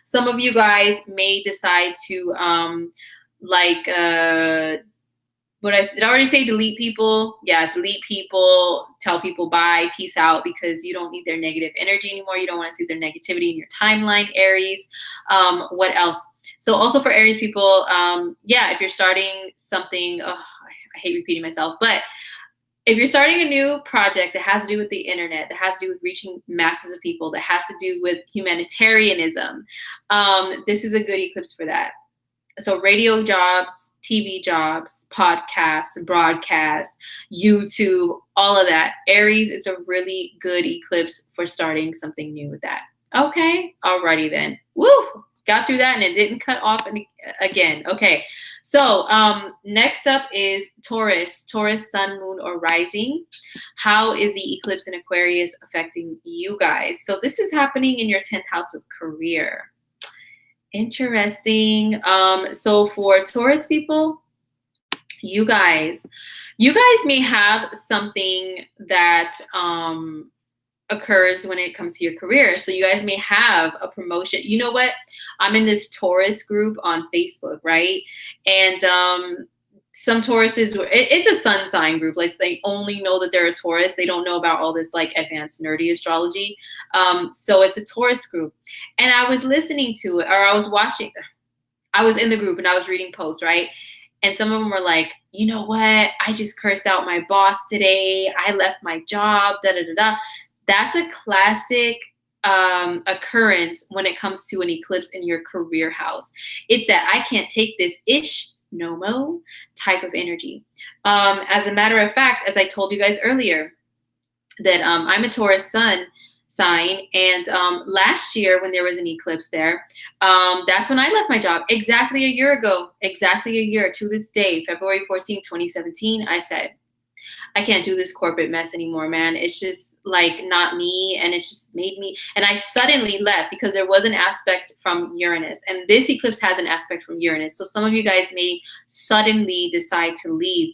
some of you guys may decide to did I already say delete people? Yeah, delete people, tell people bye, peace out, because you don't need their negative energy anymore. You don't want to see their negativity in your timeline, Aries. What else? So also for Aries people, yeah, if you're starting something, I hate repeating myself, but if you're starting a new project that has to do with the internet, that has to do with reaching masses of people, that has to do with humanitarianism, this is a good eclipse for that. So radio jobs, TV jobs, podcasts, broadcasts, YouTube, all of that. Aries, it's a really good eclipse for starting something new with that. Okay, alrighty then. Woo! Got through that and it didn't cut off again. Okay, so next up is Taurus. Taurus, sun, moon, or rising. How is the eclipse in Aquarius affecting you guys? So this is happening in your 10th house of career. Interesting. So for Taurus people, you guys may have something that occurs when it comes to your career. So you guys may have a promotion. You know what? I'm in this Taurus group on Facebook, right? And some Tauruses, it's a sun sign group. Like they only know that they're a Taurus. They don't know about all this like advanced nerdy astrology. So it's a Taurus group. And I was listening to it, or I was watching, I was in the group and I was reading posts, right? And some of them were like, you know what? I just cursed out my boss today. I left my job, da da da da. That's a classic occurrence when it comes to an eclipse in your career house. It's that I can't take this ish no mo type of energy. As a matter of fact, as I told you guys earlier, that I'm a Taurus sun sign, and last year when there was an eclipse there, that's when I left my job exactly a year ago, exactly a year to this day, February 14th, 2017. I said, I can't do this corporate mess anymore, man. It's just like not me. And it's just made me, and I suddenly left because there was an aspect from Uranus, and this eclipse has an aspect from Uranus. So some of you guys may suddenly decide to leave.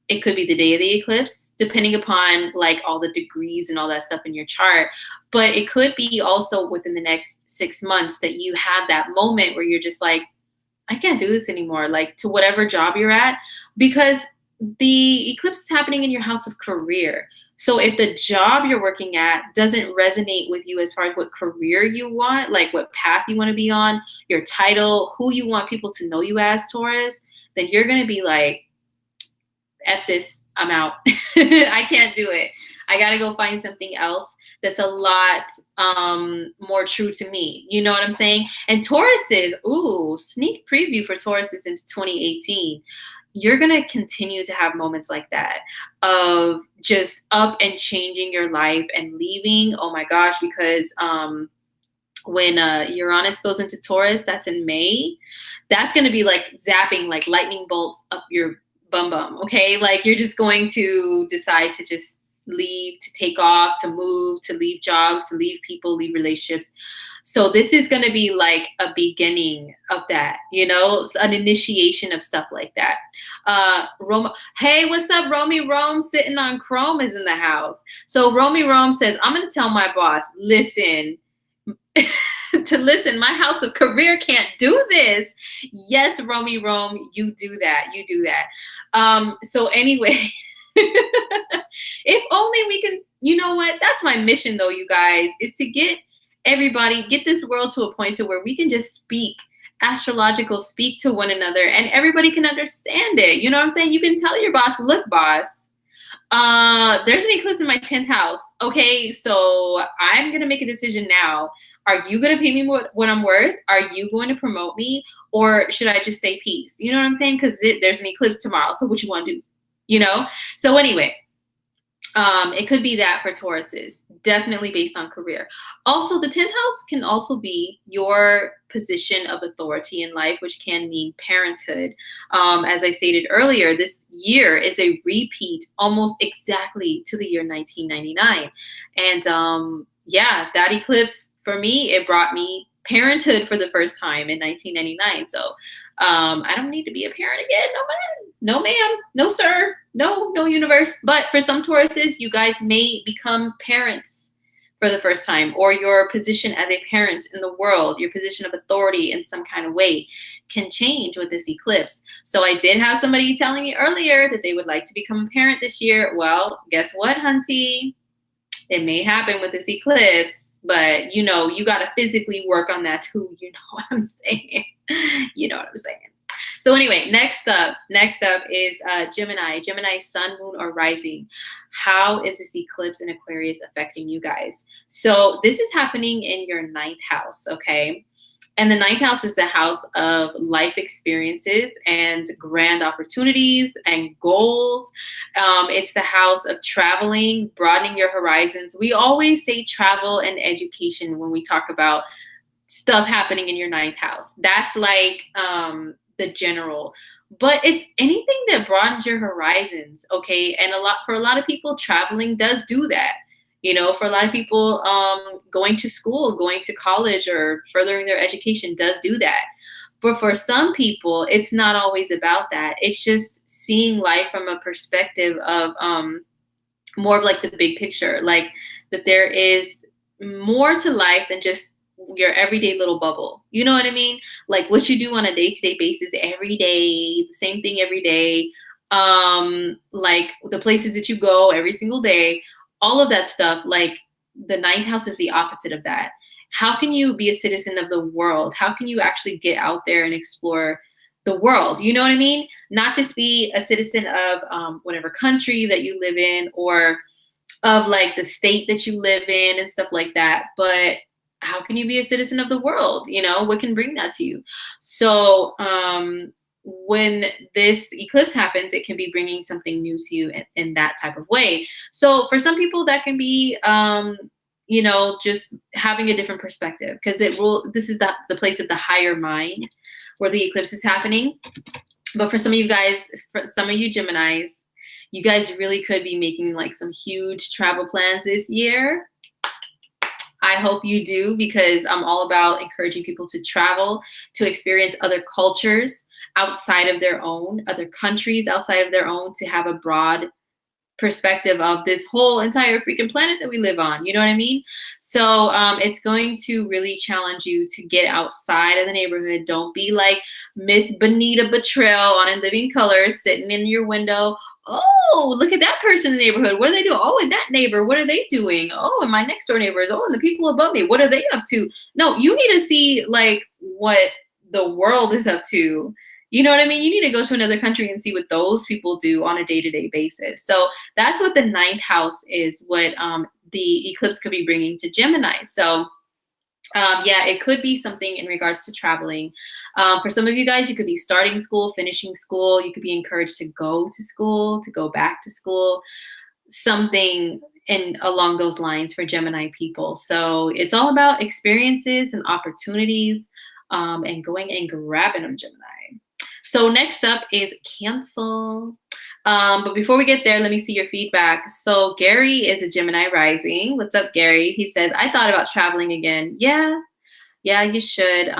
It could be the day of the eclipse, depending upon like all the degrees and all that stuff in your chart. But it could be also within the next 6 months that you have that moment where you're just like, I can't do this anymore, like to whatever job you're at, because the eclipse is happening in your house of career. So if the job you're working at doesn't resonate with you as far as what career you want, like what path you want to be on, your title, who you want people to know you as, Taurus, then you're going to be like, F this, I'm out. I can't do it. I got to go find something else that's a lot more true to me. You know what I'm saying? And Tauruses, ooh, sneak preview for Tauruses into 2018. You're going to continue to have moments like that of just up and changing your life and leaving. Oh my gosh, because when Uranus goes into Taurus, that's in May, that's going to be like zapping like lightning bolts up your bum. Okay. Like you're just going to decide to just leave, to take off, to move, to leave jobs, to leave people, leave relationships. So this is going to be like a beginning of that, you know, an initiation of stuff like that. Roma, hey, what's up? Romy Rome sitting on Chrome is in the house. So Romy Rome says, I'm going to tell my boss, listen, my house of career can't do this. Yes, Romy Rome, you do that. You do that. So anyway, if only we can, you know what? That's my mission though, you guys, is to get this world to a point to where we can just speak to one another and everybody can understand it. You know what I'm saying? You can tell your boss, look, boss, there's an eclipse in my 10th house. Okay, so I'm going to make a decision now. Are you going to pay me what I'm worth? Are you going to promote me? Or should I just say peace? You know what I'm saying? Because there's an eclipse tomorrow. So what you want to do? You know? So anyway, it could be that for Tauruses, definitely based on career. Also, the 10th house can also be your position of authority in life, which can mean parenthood. As I stated earlier, this year is a repeat almost exactly to the year 1999. And yeah, that eclipse, for me, it brought me parenthood for the first time in 1999. So I don't need to be a parent again. No, ma'am. No, sir. No, universe. But for some Tauruses, you guys may become parents for the first time, or your position as a parent in the world, your position of authority in some kind of way can change with this eclipse. So I did have somebody telling me earlier that they would like to become a parent this year. Well, guess what, hunty? It may happen with this eclipse, but you know, you got to physically work on that too. You know what I'm saying? You know what I'm saying? So anyway, next up is Gemini, sun, moon, or rising. How is this eclipse in Aquarius affecting you guys? So this is happening in your 9th house, okay? And the ninth house is the house of life experiences and grand opportunities and goals. It's the house of traveling, broadening your horizons. We always say travel and education when we talk about stuff happening in your ninth house. That's like the general. But it's anything that broadens your horizons, okay? And for a lot of people, traveling does do that. You know, for a lot of people, going to school, going to college, or furthering their education does do that. But for some people, it's not always about that. It's just seeing life from a perspective of more of like the big picture, like that there is more to life than just your everyday little bubble. You know what I mean? Like what you do on a day-to-day basis every day, the same thing every day. Like the places that you go every single day, all of that stuff. Like the ninth house is the opposite of that. How can you be a citizen of the world? How can you actually get out there and explore the world? You know what I mean? Not just be a citizen of whatever country that you live in, or of like the state that you live in and stuff like that, but how can you be a citizen of the world? You know, what can bring that to you? So when this eclipse happens, it can be bringing something new to you in that type of way. So for some people, that can be you know, just having a different perspective, because this is the place of the higher mind where the eclipse is happening. But for some of you guys, for some of you Geminis, you guys really could be making like some huge travel plans this year. I hope you do, because I'm all about encouraging people to travel, to experience other cultures outside of their own, other countries outside of their own, to have a broad perspective of this whole entire freaking planet that we live on. You know what I mean? So it's going to really challenge you to get outside of the neighborhood. Don't be like Miss Benita Betrell on In Living Color, sitting in your window. Oh, look at that person in the neighborhood. What do they do? Oh, and that neighbor, what are they doing? Oh, and my next door neighbors. Oh, and the people above me, what are they up to? No, you need to see like what the world is up to. You know what I mean? You need to go to another country and see what those people do on a day-to-day basis. So that's what the ninth house is, what the eclipse could be bringing to Gemini. So yeah, it could be something in regards to traveling. For some of you guys, you could be starting school, finishing school. You could be encouraged to go to school, to go back to school, something along those lines for Gemini people. So it's all about experiences and opportunities, and going and grabbing them, Gemini. So next up is Cancer. But before we get there, let me see your feedback. So Gary is a Gemini rising. What's up, Gary? He says, I thought about traveling again. Yeah, you should.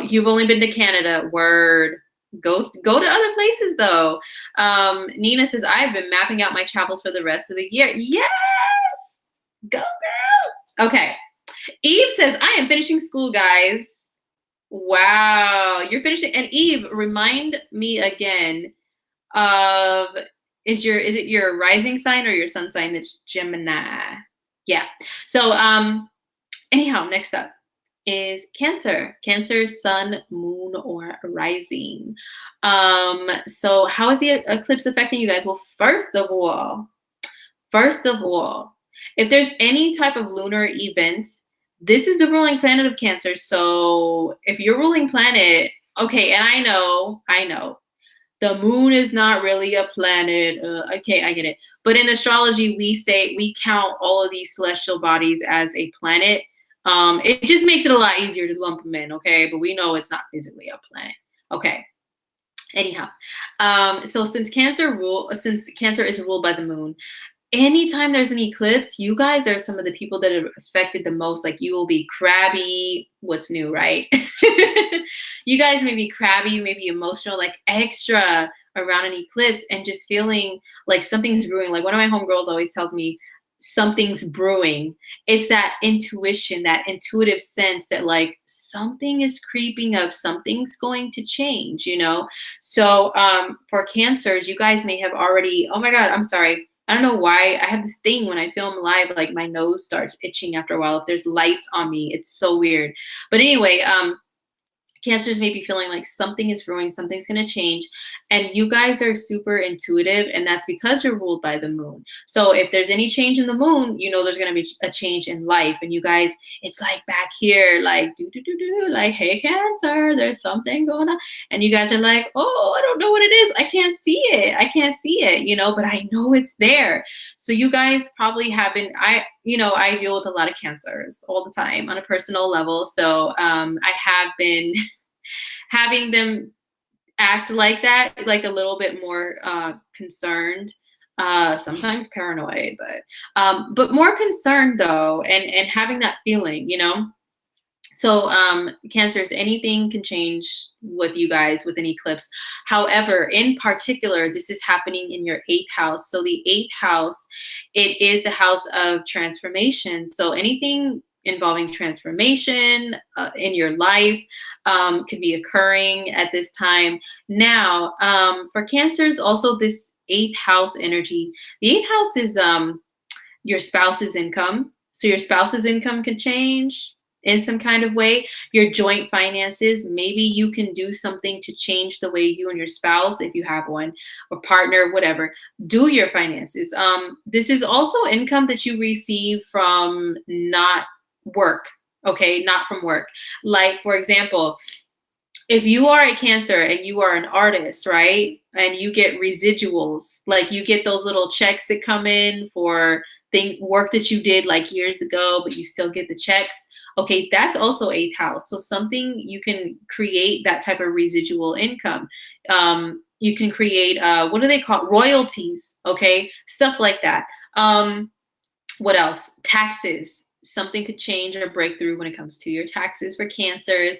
You've only been to Canada. Word. Go to other places though. Nina says, I've been mapping out my travels for the rest of the year. Yes, go girl. Okay. Eve says, I am finishing school, guys. Wow, you're finishing. And Eve, remind me again of, is it your rising sign or your sun sign that's Gemini? Yeah. So anyhow, next up is Cancer. Cancer, sun, moon, or rising. So how is the eclipse affecting you guys? Well, first of all, if there's any type of lunar event, this is the ruling planet of Cancer. So if your ruling planet, okay, and I know, the moon is not really a planet. Okay, I get it. But in astrology, we count all of these celestial bodies as a planet. It just makes it a lot easier to lump them in, okay? But we know it's not physically a planet. Okay. Anyhow, so since Cancer is ruled by the moon, anytime there's an eclipse, you guys are some of the people that are affected the most. Like you will be crabby. What's new, right? You guys may be crabby, maybe emotional, like extra around an eclipse, and just feeling like something's brewing. Like one of my homegirls always tells me, something's brewing. It's that intuition, that intuitive sense that like something is creeping up, something's going to change, you know? So for Cancers, you guys may have already, oh my God, I'm sorry. I don't know why I have this thing when I film live, like my nose starts itching after a while. If there's lights on me, it's so weird. But anyway, Cancers may be feeling like something is brewing, something's going to change. And you guys are super intuitive, and that's because you're ruled by the moon. So if there's any change in the moon, you know there's going to be a change in life. And you guys, it's like back here, like, like, hey, Cancer, there's something going on. And you guys are like, oh, I don't know what it is. I can't see it. I can't see it, you know, but I know it's there. So you guys probably haven't, I deal with a lot of Cancers all the time on a personal level. So I have been having them act like that, like a little bit more concerned, sometimes paranoid, but more concerned though, and having that feeling, you know. So Cancers, anything can change with you guys with an eclipse. However, in particular, this is happening in your 8th house. So the 8th house, it is the house of transformation. So anything involving transformation in your life could be occurring at this time. Now, for Cancers, also this 8th house energy, the 8th house is your spouse's income. So your spouse's income could change in some kind of way. Your joint finances, maybe you can do something to change the way you and your spouse, if you have one, or partner, whatever, do your finances. This is also income that you receive from not work, okay, not from work. Like, for example, if you are a Cancer and you are an artist, right, and you get residuals, like you get those little checks that come in for work that you did like years ago, but you still get the checks. Okay, that's also 8th house. So something you can create that type of residual income. You can create, what do they call it? Royalties, okay? Stuff like that. What else? Taxes. Something could change or break through when it comes to your taxes for Cancers.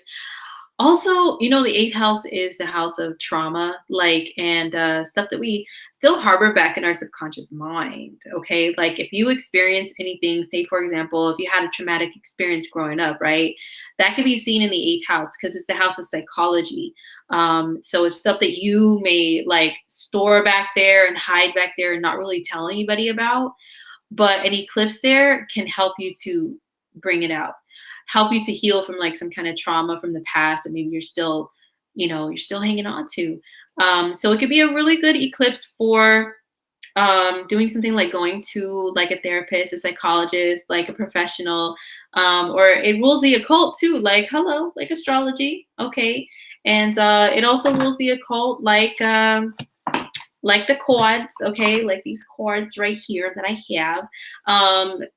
Also, you know, the 8th house is the house of trauma, like, and stuff that we still harbor back in our subconscious mind, okay? Like, if you experience anything, say, for example, if you had a traumatic experience growing up, right? That could be seen in the 8th house because it's the house of psychology. So it's stuff that you may, like, store back there and hide back there and not really tell anybody about. But an eclipse there can help you to bring it out, help you to heal from like some kind of trauma from the past that maybe you're still, you know, you're still hanging on to. So it could be a really good eclipse for doing something like going to like a therapist, a psychologist, like a professional, or it rules the occult too, like, hello, like astrology, okay. And it also rules the occult like the cords, okay, like these cords right here that I have,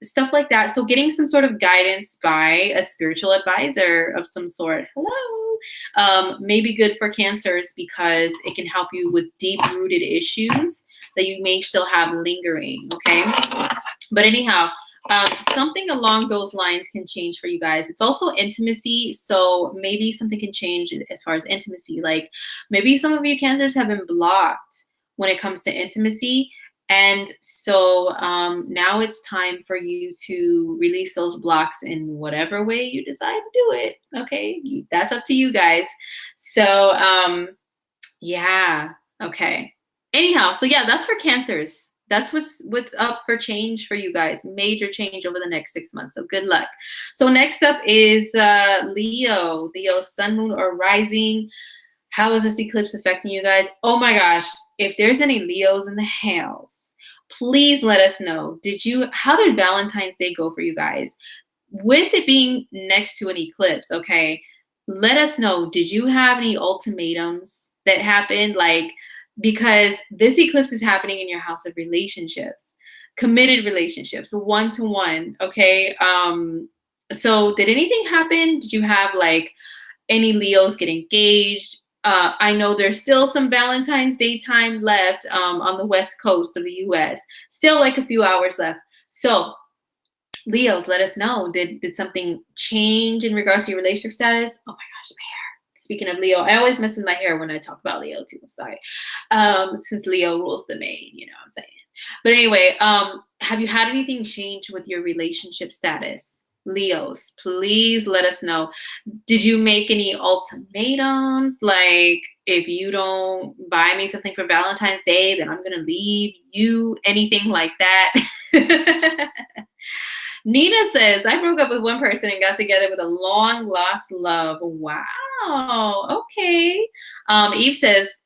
stuff like that. So getting some sort of guidance by a spiritual advisor of some sort, hello, may be good for Cancers because it can help you with deep-rooted issues that you may still have lingering, okay? But anyhow, something along those lines can change for you guys. It's also intimacy, so maybe something can change as far as intimacy. Like maybe some of you Cancers have been blocked when it comes to intimacy. And so now it's time for you to release those blocks in whatever way you decide to do it. Okay, that's up to you guys. So yeah, okay. Anyhow, so yeah, that's for Cancers. That's what's up for change for you guys. Major change over the next 6 months. So good luck. So next up is Leo. Leo, sun, moon, or rising. How is this eclipse affecting you guys? Oh my gosh, if there's any Leos in the house, please let us know. How did Valentine's Day go for you guys? With it being next to an eclipse, okay, let us know. Did you have any ultimatums that happened? Like, because this eclipse is happening in your house of relationships, committed relationships, one-to-one, okay? So did anything happen? Did you have like any Leos get engaged? I know there's still some Valentine's Day time left on the West Coast of the US. Still like a few hours left. So Leos, let us know. Did something change in regards to your relationship status? Oh my gosh, my hair. Speaking of Leo, I always mess with my hair when I talk about Leo too. Sorry. Since Leo rules the main, you know what I'm saying. But anyway, have you had anything change with your relationship status? Leos, please let us know. Did you make any ultimatums? Like, if you don't buy me something for Valentine's Day, then I'm going to leave you, anything like that? Nina says, I broke up with one person and got together with a long lost love. Wow. Okay. Eve says,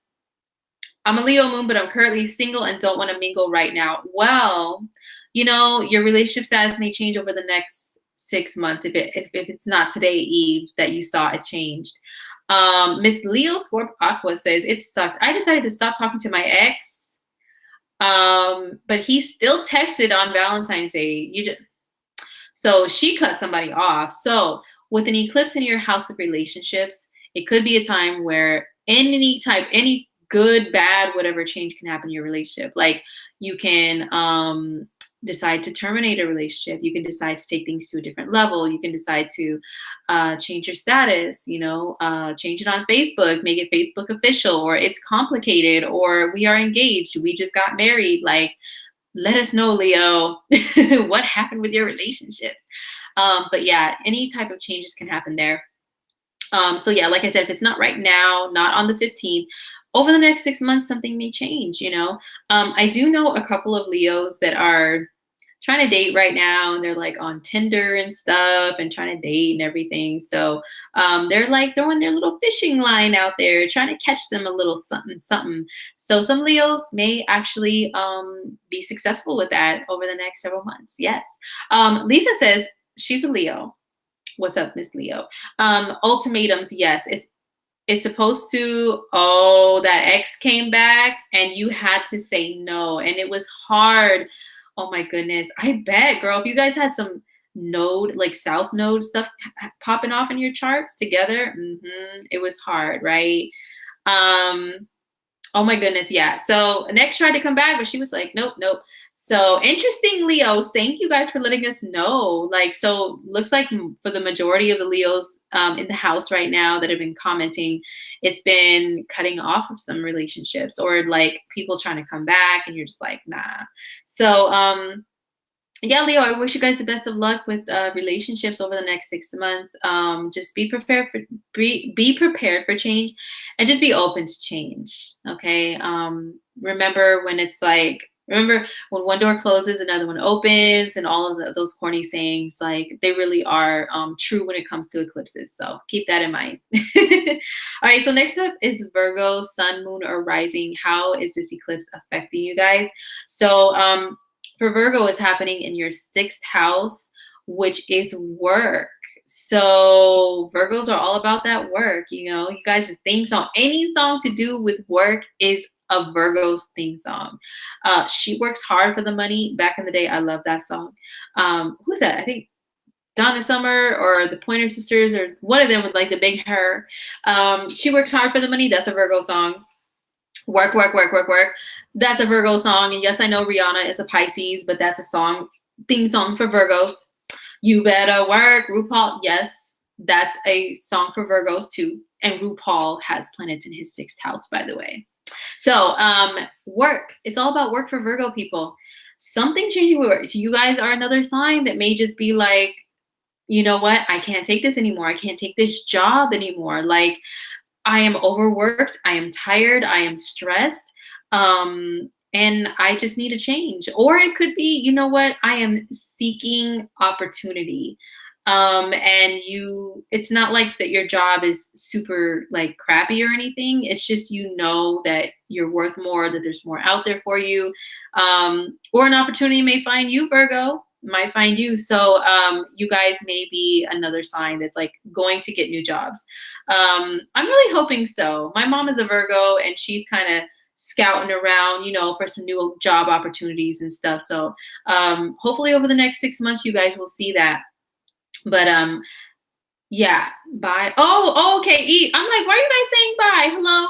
I'm a Leo moon, but I'm currently single and don't want to mingle right now. Well, you know, your relationship status may change over the next 6 months if it's not today, Eve, that you saw it changed. Miss Leo Scorp Aqua says, it sucked. I decided to stop talking to my ex. But he still texted on Valentine's Day. So she cut somebody off. So with an eclipse in your house of relationships, it could be a time where any good, bad, whatever change can happen in your relationship. Like you can decide to terminate a relationship. You can decide to take things to a different level. You can decide to change your status, you know, change it on Facebook, make it Facebook official, or it's complicated, or we are engaged. We just got married. Like, let us know, Leo, what happened with your relationships. But yeah, any type of changes can happen there. So yeah, like I said, if it's not right now, not on the 15th, over the next 6 months, something may change, you know. I do know a couple of Leos that are trying to date right now, and they're like on Tinder and stuff and trying to date and everything. So they're like throwing their little fishing line out there, trying to catch them a little something, something. So some Leos may actually be successful with that over the next several months. Yes. Lisa says she's a Leo. What's up, Miss Leo? Ultimatums, yes. It's supposed to, oh, that ex came back and you had to say no. And it was hard. Oh my goodness. I bet, girl, if you guys had some node, like South Node stuff popping off in your charts together, it was hard, right? Oh my goodness, yeah. So an ex tried to come back, but she was like, nope, nope. So interesting, Leos. Thank you guys for letting us know. Like, so looks like for the majority of the Leos in the house right now that have been commenting, it's been cutting off of some relationships or like people trying to come back and you're just like, nah. So yeah, Leo, I wish you guys the best of luck with relationships over the next 6 months. Just be prepared for change, and just be open to change. Okay. Remember when one door closes, another one opens, and all of those corny sayings, like they really are true when it comes to eclipses. So keep that in mind. All right. So next up is the Virgo sun, moon, or rising. How is this eclipse affecting you guys? So for Virgo, is happening in your 6th house, which is work. So Virgos are all about that work. You know, you guys' theme song, any song to do with work is a Virgo's theme song. She works hard for the money. Back in the day, I love that song. Who's that? I think Donna Summer or the Pointer Sisters or one of them with like the big hair. She works hard for the money. That's a Virgo song. Work, work, work, work, work. That's a Virgo song. And yes, I know Rihanna is a Pisces, but that's a song, theme song for Virgos. You better work. RuPaul, yes, that's a song for Virgos too. And RuPaul has planets in his 6th house, by the way. So work. It's all about work for Virgo people. Something changing with work. You guys are another sign that may just be like, you know what? I can't take this anymore. I can't take this job anymore. Like, I am overworked. I am tired. I am stressed. And I just need a change. Or it could be, you know what? I am seeking opportunity. And it's not like that your job is super like crappy or anything. It's just, you know, that you're worth more, that there's more out there for you. Or an opportunity may find you, Virgo, might find you. So you guys may be another sign that's like going to get new jobs. I'm really hoping so. My mom is a Virgo and she's kind of scouting around, you know, for some new job opportunities and stuff. So hopefully over the next 6 months, you guys will see that. But yeah, bye. Oh, okay. Eve. I'm like, why are you guys saying bye? Hello,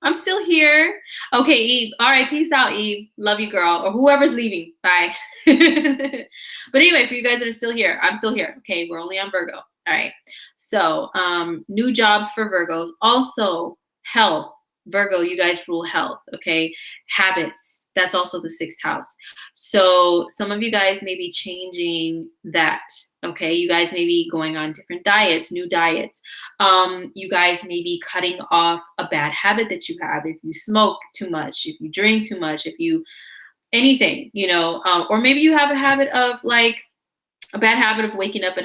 I'm still here. Okay, Eve. All right, peace out, Eve. Love you, girl, or whoever's leaving. Bye. But anyway, for you guys that are still here, I'm still here. Okay, we're only on Virgo. All right. So new jobs for Virgos. Also health. Virgo, you guys rule health, okay? Habits, that's also the 6th house. So some of you guys may be changing that, okay? You guys may be going on different diets, new diets. You guys may be cutting off a bad habit that you have. If you smoke too much, if you drink too much, if you anything, you know, or maybe you have a habit of like a bad habit of waking up at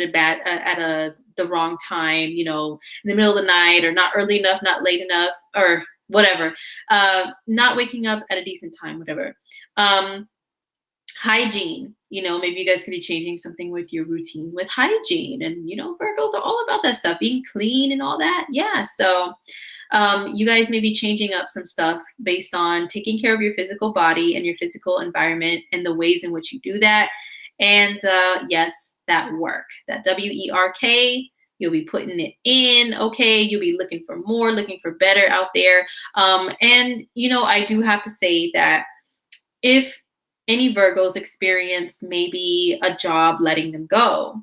the wrong time, you know, in the middle of the night, or not early enough, not late enough, or whatever. Not waking up at a decent time, whatever. Hygiene, you know, maybe you guys could be changing something with your routine with hygiene. And, you know, Virgos are all about that stuff, being clean and all that. Yeah. So you guys may be changing up some stuff based on taking care of your physical body and your physical environment and the ways in which you do that. And yes, that work, that WERK, you'll be putting it in. Okay. You'll be looking for more, looking for better out there. And, you know, I do have to say that if any Virgos experience maybe a job letting them go,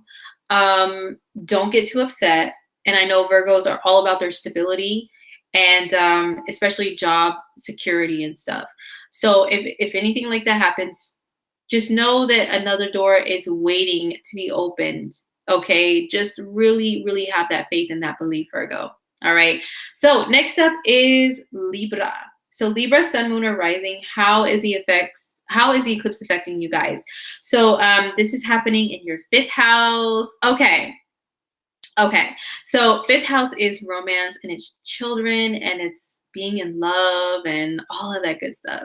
don't get too upset. And I know Virgos are all about their stability and especially job security and stuff. So if anything like that happens, just know that another door is waiting to be opened. Okay, just really, really have that faith and that belief, Virgo. All right. So next up is Libra. So Libra, Sun, Moon, or Rising. How is the eclipse affecting you guys? So this is happening in your 5th house. Okay. So 5th house is romance and it's children and it's being in love and all of that good stuff.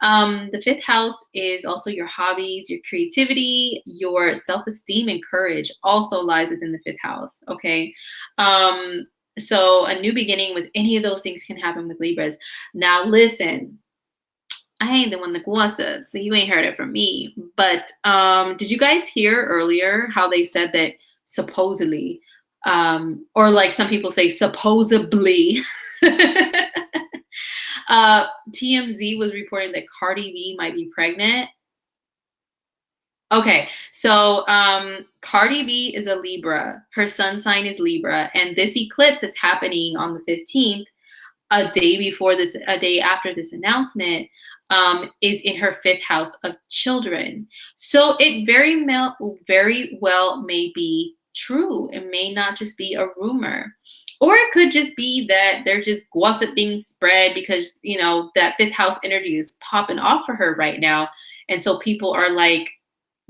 The 5th house is also your hobbies, your creativity, your self-esteem and courage also lies within the 5th house. Okay. So a new beginning with any of those things can happen with Libras. Now listen, I ain't the one that gossips, so you ain't heard it from me. But did you guys hear earlier how they said that supposedly, or like some people say supposedly, TMZ was reporting that Cardi B might be pregnant. Okay, so Cardi B is a Libra. Her sun sign is Libra, and this eclipse is happening on the 15th, a day after this announcement, is in her 5th house of children. So it very well may be true. It may not just be a rumor. Or it could just be that there's just gossip being spread because, you know, that 5th house energy is popping off for her right now. And so people are like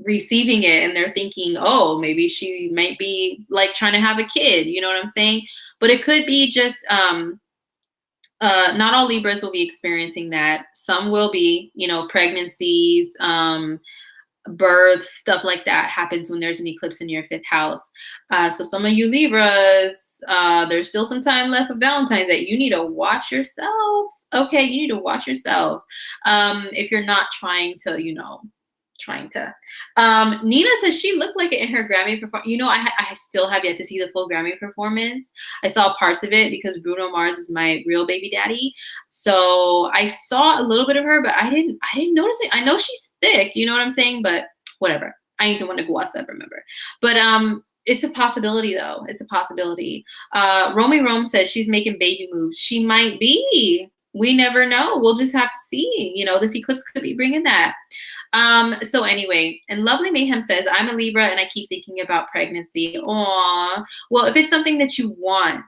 receiving it and they're thinking, oh, maybe she might be like trying to have a kid. You know what I'm saying? But it could be just, not all Libras will be experiencing that. Some will be, you know, pregnancies, births, stuff like that happens when there's an eclipse in your 5th house. So some of you Libras, there's still some time left for Valentine's Day. You need to watch yourselves. Okay, you need to watch yourselves. If you're not trying to, you know, Nina says she looked like it in her Grammy performance. You know, I still have yet to see the full Grammy performance. I saw parts of it because Bruno Mars is my real baby daddy. So I saw a little bit of her, but I didn't notice it. I know she's thick, you know what I'm saying? But whatever. I ain't the one to go outside, remember. But it's a possibility though. It's a possibility. Romy Rome says she's making baby moves. She might be. We never know. We'll just have to see. You know, this eclipse could be bringing that. So anyway, and Lovely Mayhem says, I'm a Libra and I keep thinking about pregnancy. Aww. Well, if it's something that you want,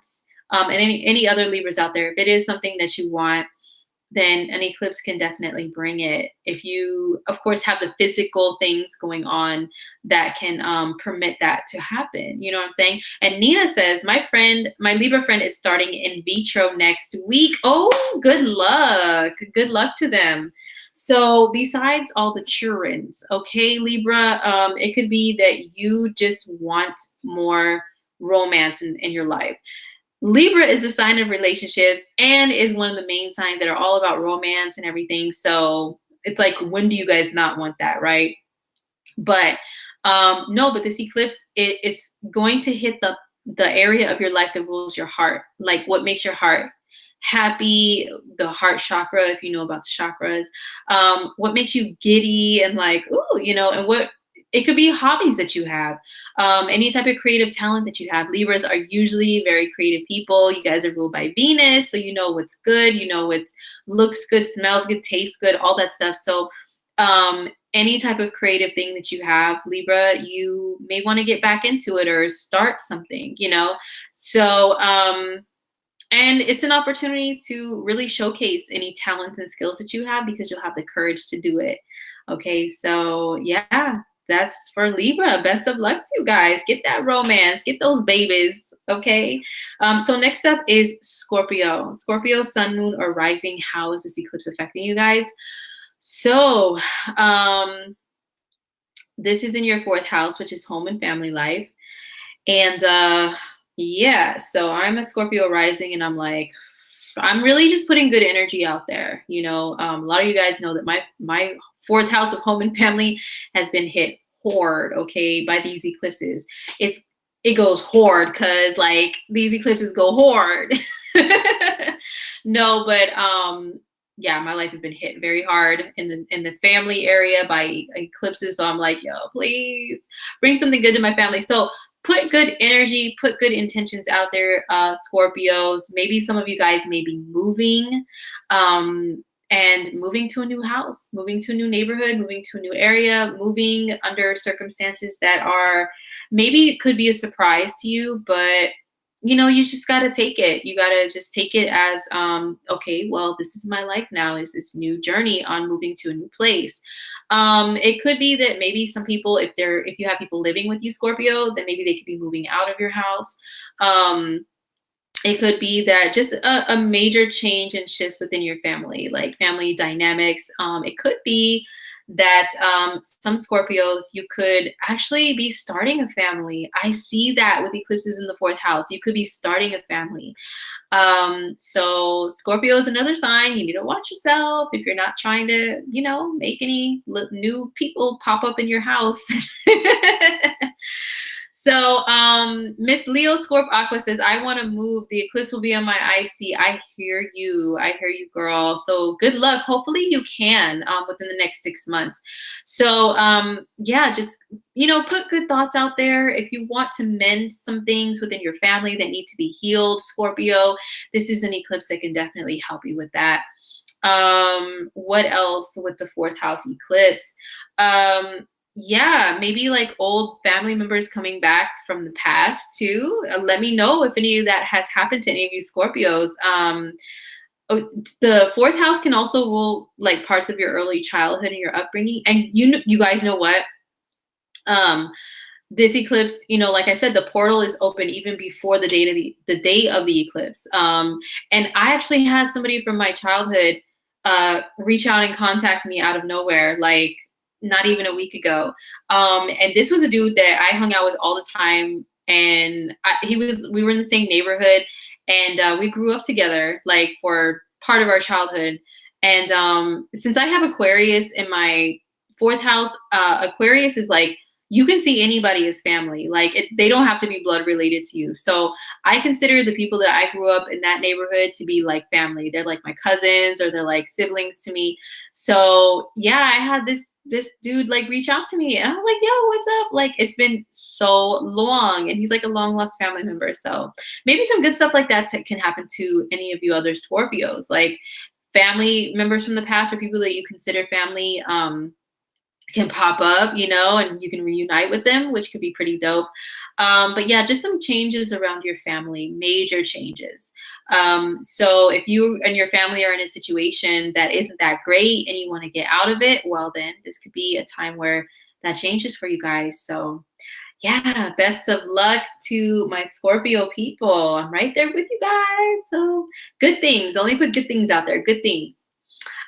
and any other Libras out there, if it is something that you want, then an eclipse can definitely bring it. If you, of course, have the physical things going on that can permit that to happen. You know what I'm saying? And Nina says, my Libra friend is starting in vitro next week. Oh, good luck. Good luck to them. So besides all the childrens, okay, Libra, it could be that you just want more romance in your life. Libra is a sign of relationships and is one of the main signs that are all about romance and everything. So it's like, when do you guys not want that, right? But no, but this eclipse, it's going to hit the area of your life that rules your heart, like what makes your heart happy, the heart chakra, if you know about the chakras, what makes you giddy and like, ooh, you know, and what it could be hobbies that you have, any type of creative talent that you have. Libras are usually very creative people. You guys are ruled by Venus, so you know what's good, you know what looks good, smells good, tastes good, all that stuff. So any type of creative thing that you have, Libra, you may want to get back into it or start something, you know. So and it's an opportunity to really showcase any talents and skills that you have because you'll have the courage to do it. Okay, so yeah, that's for Libra. Best of luck to you guys. Get that romance, get those babies. Okay. So next up is Scorpio. Scorpio, sun, moon, or rising. How is this eclipse affecting you guys? So, this is in your fourth house, which is home and family life. And yeah, so I'm a Scorpio rising, and I'm like, I'm really just putting good energy out there. You know, a lot of you guys know that my fourth house of home and family has been hit hard, okay, by these eclipses. It goes hard because like these eclipses go hard. No, but yeah, my life has been hit very hard in the family area by eclipses. So I'm like, yo, please bring something good to my family. So put good energy, put good intentions out there, Scorpios. Maybe some of you guys may be moving, and moving to a new house, moving to a new neighborhood, moving to a new area, moving under circumstances that are maybe could be a surprise to you, but you know, you just got to take it. You got to just take it as, okay, well, this is my life now, is this new journey on moving to a new place. It could be that maybe some people, if you have people living with you, Scorpio, then maybe they could be moving out of your house. It could be that just a major change and shift within your family, like family dynamics. It could be that some Scorpios, you could actually be starting a family. I see that with eclipses in the fourth house. You could be starting a family. So Scorpio is another sign. You need to watch yourself if you're not trying to, you know, make any new people pop up in your house. So, Miss Leo Scorp Aqua says, I want to move. The eclipse will be on my IC. I hear you. I hear you, girl. So good luck. Hopefully you can within the next 6 months. So, yeah, just, you know, put good thoughts out there. If you want to mend some things within your family that need to be healed, Scorpio, this is an eclipse that can definitely help you with that. What else with the fourth house eclipse? Yeah, maybe like old family members coming back from the past too. Let me know if any of that has happened to any of you Scorpios. The fourth house can also rule like parts of your early childhood and your upbringing. And you guys know what? This eclipse, you know, like I said, the portal is open even before the date of the eclipse. And I actually had somebody from my childhood reach out and contact me out of nowhere, like not even a week ago. And this was a dude that I hung out with all the time, and we were in the same neighborhood, and we grew up together like for part of our childhood. And since I have Aquarius in my fourth house, Aquarius is like, you can see anybody as family. Like they don't have to be blood related to you. So I consider the people that I grew up in that neighborhood to be like family. They're like my cousins, or they're like siblings to me. So yeah, I had this dude like reach out to me, and I'm like, yo, what's up? Like it's been so long, and he's like a long lost family member. So maybe some good stuff like that can happen to any of you other Scorpios, like family members from the past or people that you consider family. Can pop up, you know, and you can reunite with them, which could be pretty dope. But yeah, just some changes around your family, major changes. So if you and your family are in a situation that isn't that great and you want to get out of it, well, then this could be a time where that changes for you guys. So yeah, best of luck to my Scorpio people. I'm right there with you guys. So good things. Only put good things out there. Good things.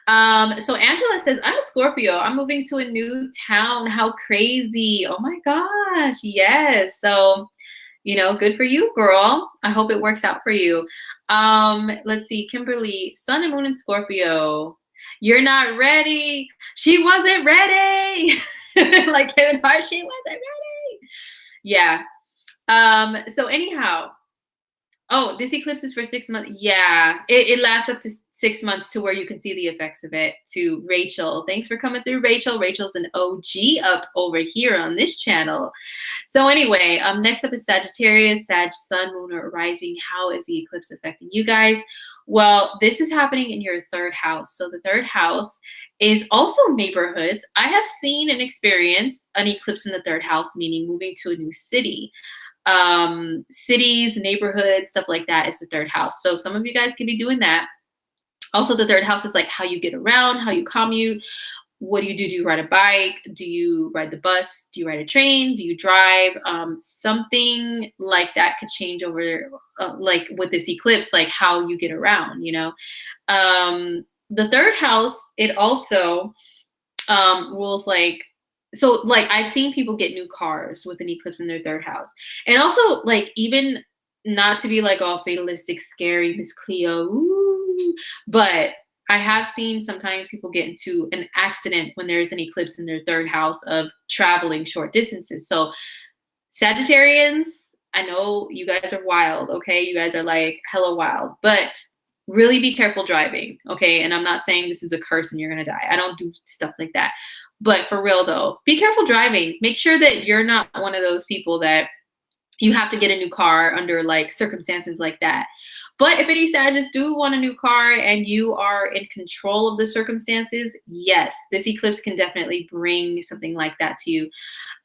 So Angela says, I'm a Scorpio. I'm moving to a new town. How crazy. Oh my gosh. Yes. So, you know, good for you, girl. I hope it works out for you. Let's see. Kimberly, Sun and Moon in Scorpio. You're not ready. She wasn't ready. Like Kevin Hart, she wasn't ready. Yeah. So anyhow, oh, this eclipse is for 6 months. Yeah, it lasts up to 6 months to where you can see the effects of it. To Rachel, thanks for coming through, Rachel. Rachel's an OG up over here on this channel. So anyway, next up is Sagittarius, Sag, Sun, Moon, or Rising. How is the eclipse affecting you guys? Well, this is happening in your third house. So the third house is also neighborhoods. I have seen and experienced an eclipse in the third house, meaning moving to a new city. Cities, neighborhoods, stuff like that is the third house. So some of you guys could be doing that. Also, the third house is like how you get around, how you commute, what do you do? Do you ride a bike? Do you ride the bus? Do you ride a train? Do you drive? Something like that could change over, like with this eclipse, like how you get around, you know. The third house, it also rules like, so like I've seen people get new cars with an eclipse in their third house. And also like, even not to be like all fatalistic, scary, Miss Cleo, ooh, but I have seen sometimes people get into an accident when there's an eclipse in their third house of traveling short distances. So Sagittarians, I know you guys are wild, okay? You guys are like hella wild, but really be careful driving, okay? And I'm not saying this is a curse and you're gonna die. I don't do stuff like that. But for real though, be careful driving. Make sure that you're not one of those people that you have to get a new car under like circumstances like that. But if any Sagittarius do want a new car and you are in control of the circumstances, yes, this eclipse can definitely bring something like that to you.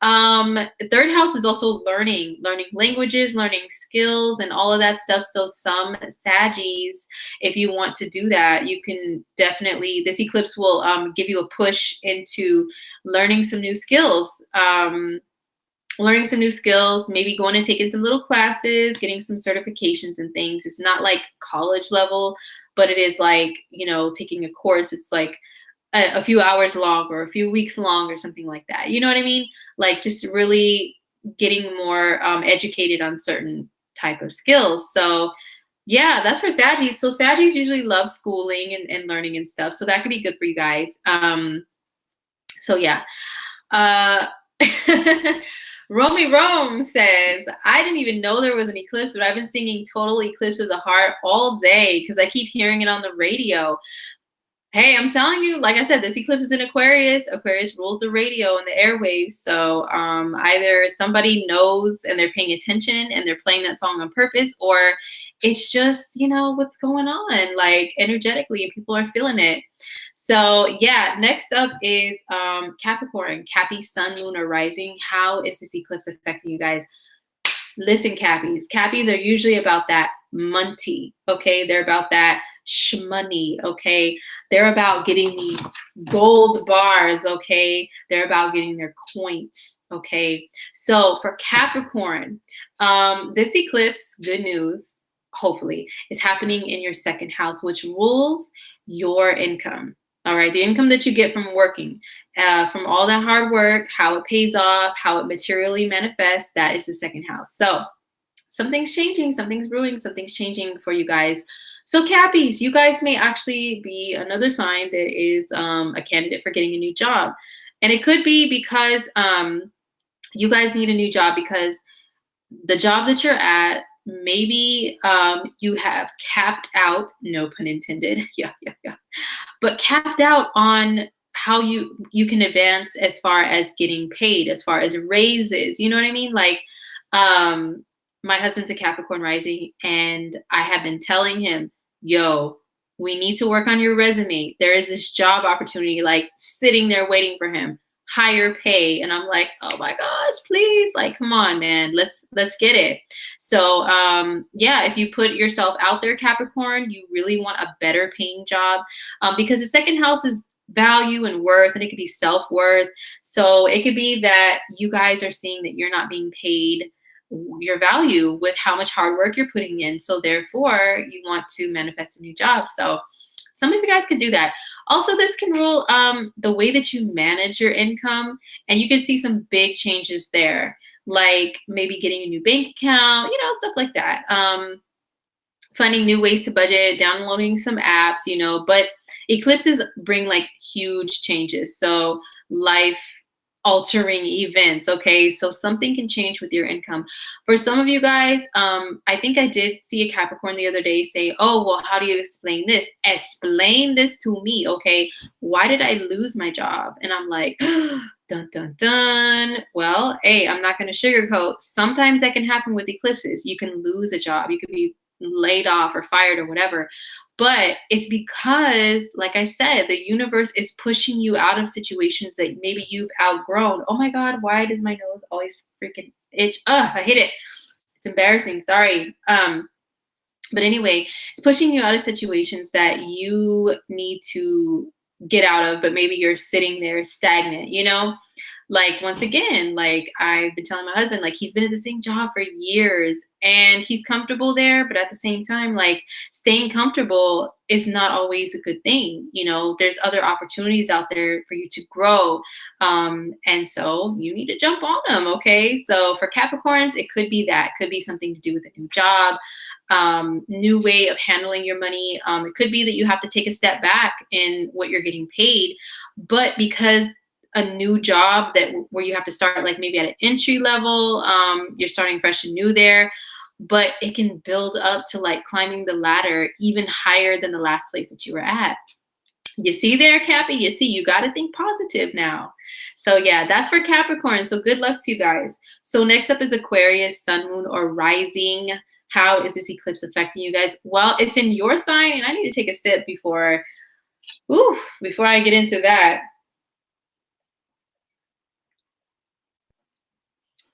Third house is also learning languages, learning skills, and all of that stuff. So some Saggies, if you want to do that, you can definitely, this eclipse will give you a push into learning some new skills. Maybe going and taking some little classes, getting some certifications and things. It's not like college level, but it is like, you know, taking a course. It's like a few hours long or a few weeks long or something like that. You know what I mean? Like just really getting more educated on certain type of skills. So yeah, that's for Saggies. So Saggies usually love schooling and learning and stuff. So that could be good for you guys. So yeah. Romy Rome says, I didn't even know there was an eclipse, but I've been singing Total Eclipse of the Heart all day because I keep hearing it on the radio. Hey, I'm telling you, like I said, this eclipse is in Aquarius. Aquarius rules the radio and the airwaves. So either somebody knows and they're paying attention and they're playing that song on purpose, or it's just, you know, what's going on, like energetically, and people are feeling it. So yeah, next up is Capricorn, Cappy, Sun, Moon, or Rising. How is this eclipse affecting you guys? Listen, Cappies. Cappies are usually about that money, okay? They're about that shmoney, okay? They're about getting the gold bars, okay? They're about getting their coins, okay? So for Capricorn, this eclipse, good news, hopefully, is happening in your second house, which rules your income. All right, the income that you get from working, from all that hard work, how it pays off, how it materially manifests, that is the second house. So something's changing, something's brewing, something's changing for you guys. So Cappies, you guys may actually be another sign that is a candidate for getting a new job. And it could be because you guys need a new job because the job that you're at, maybe you have capped out, no pun intended, yeah, but capped out on how you can advance as far as getting paid, as far as raises, you know what I mean? Like my husband's a Capricorn rising, and I have been telling him, yo, we need to work on your resume. There is this job opportunity like sitting there waiting for him, higher pay. And I'm like, oh my gosh, please, like, come on, man, let's get it. So yeah, if you put yourself out there, Capricorn, you really want a better paying job, because the second house is value and worth, and it could be self-worth. So it could be that you guys are seeing that you're not being paid your value with how much hard work you're putting in. So therefore you want to manifest a new job. So some of you guys could do that. Also, this can rule the way that you manage your income, and you can see some big changes there, like maybe getting a new bank account, you know, stuff like that. Finding new ways to budget, downloading some apps, you know, but eclipses bring like huge changes. So life altering events, okay? So something can change with your income. For some of you guys, I think I did see a Capricorn the other day say, oh, well, how do you explain this? Explain this to me, okay? Why did I lose my job? And I'm like, dun, dun, dun. Well, hey, I'm not going to sugarcoat. Sometimes that can happen with eclipses. You can lose a job. You could be laid off or fired or whatever. But it's because, like I said, the universe is pushing you out of situations that maybe you've outgrown. Oh my God, why does my nose always freaking itch? Ugh, I hate it. It's embarrassing. Sorry. But anyway, it's pushing you out of situations that you need to get out of, but maybe you're sitting there stagnant, you know? Like, once again, like I've been telling my husband, like he's been at the same job for years and he's comfortable there, but at the same time, like staying comfortable is not always a good thing. You know, there's other opportunities out there for you to grow. And so you need to jump on them. Okay. So for Capricorns, it could be that, could be something to do with a new job, new way of handling your money. It could be that you have to take a step back in what you're getting paid, but because a new job that where you have to start like maybe at an entry level, you're starting fresh and new there, but it can build up to like climbing the ladder even higher than the last place that you were at. You see there, Cappy? You see, you got to think positive now. So yeah, that's for Capricorn. So good luck to you guys. So next up is Aquarius, sun, moon, or rising. How is this eclipse affecting you guys? Well, it's in your sign, and I need to take a sip before I get into that.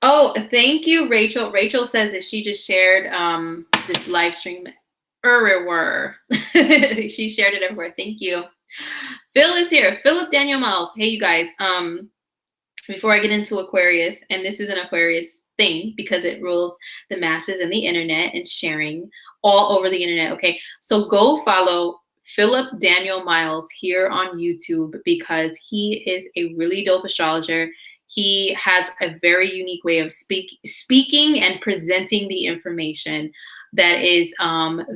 Oh, thank you, Rachel. Rachel says that she just shared this live stream everywhere. She shared it everywhere. Thank you. Phil is here. Philip Daniel Miles. Hey, you guys. Before I get into Aquarius, and this is an Aquarius thing because it rules the masses and the internet and sharing all over the internet. Okay, so go follow Philip Daniel Miles here on YouTube because he is a really dope astrologer. He has a very unique way of speaking and presenting the information that is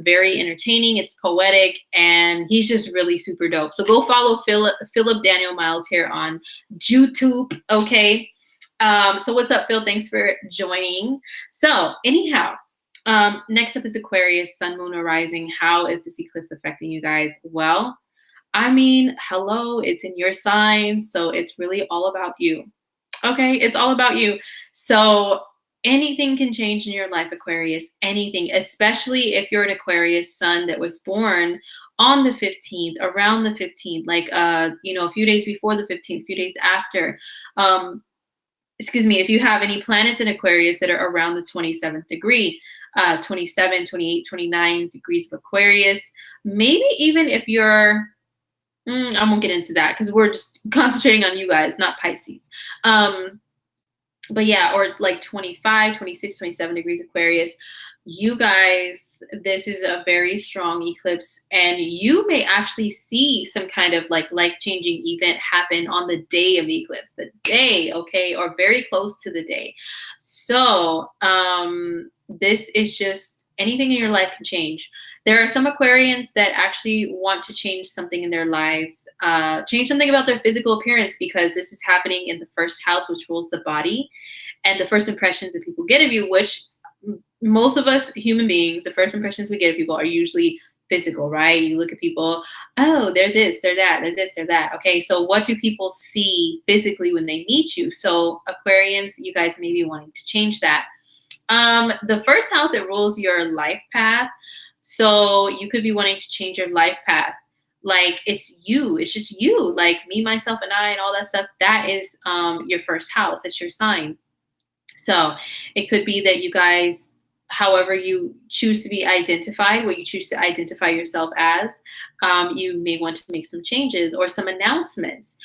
very entertaining. It's poetic, and he's just really super dope. So go follow Philip Daniel Miles here on YouTube, okay? So what's up, Phil? Thanks for joining. So anyhow, next up is Aquarius, sun, moon, or rising. How is this eclipse affecting you guys? Well, I mean, hello, it's in your sign, so it's really all about you. Okay, it's all about you. So anything can change in your life, Aquarius, anything, especially if you're an Aquarius sun that was born on the 15th, around the 15th, like, you know, a few days before the 15th, a few days after. Excuse me, if you have any planets in Aquarius that are around the 27th degree, 27, 28, 29 degrees of Aquarius, maybe even if you're, I won't get into that because we're just concentrating on you guys, not Pisces. But yeah, or like 25, 26, 27 degrees Aquarius. You guys, this is a very strong eclipse, and you may actually see some kind of like life-changing event happen on the day of the eclipse, the day, okay, or very close to the day. So this is just anything in your life can change. There are some Aquarians that actually want to change something in their lives, change something about their physical appearance, because this is happening in the first house, which rules the body, and the first impressions that people get of you, which most of us human beings, the first impressions we get of people are usually physical, right? You look at people, oh, they're this, they're that, they're this, they're that. Okay, so what do people see physically when they meet you? So Aquarians, you guys may be wanting to change that. The first house, it rules your life path. So you could be wanting to change your life path. Like it's you, it's just you, like me, myself, and I, and all that stuff. That is your first house. It's your sign. So it could be that you guys, however you choose to be identified, what you choose to identify yourself as, you may want to make some changes or some announcements.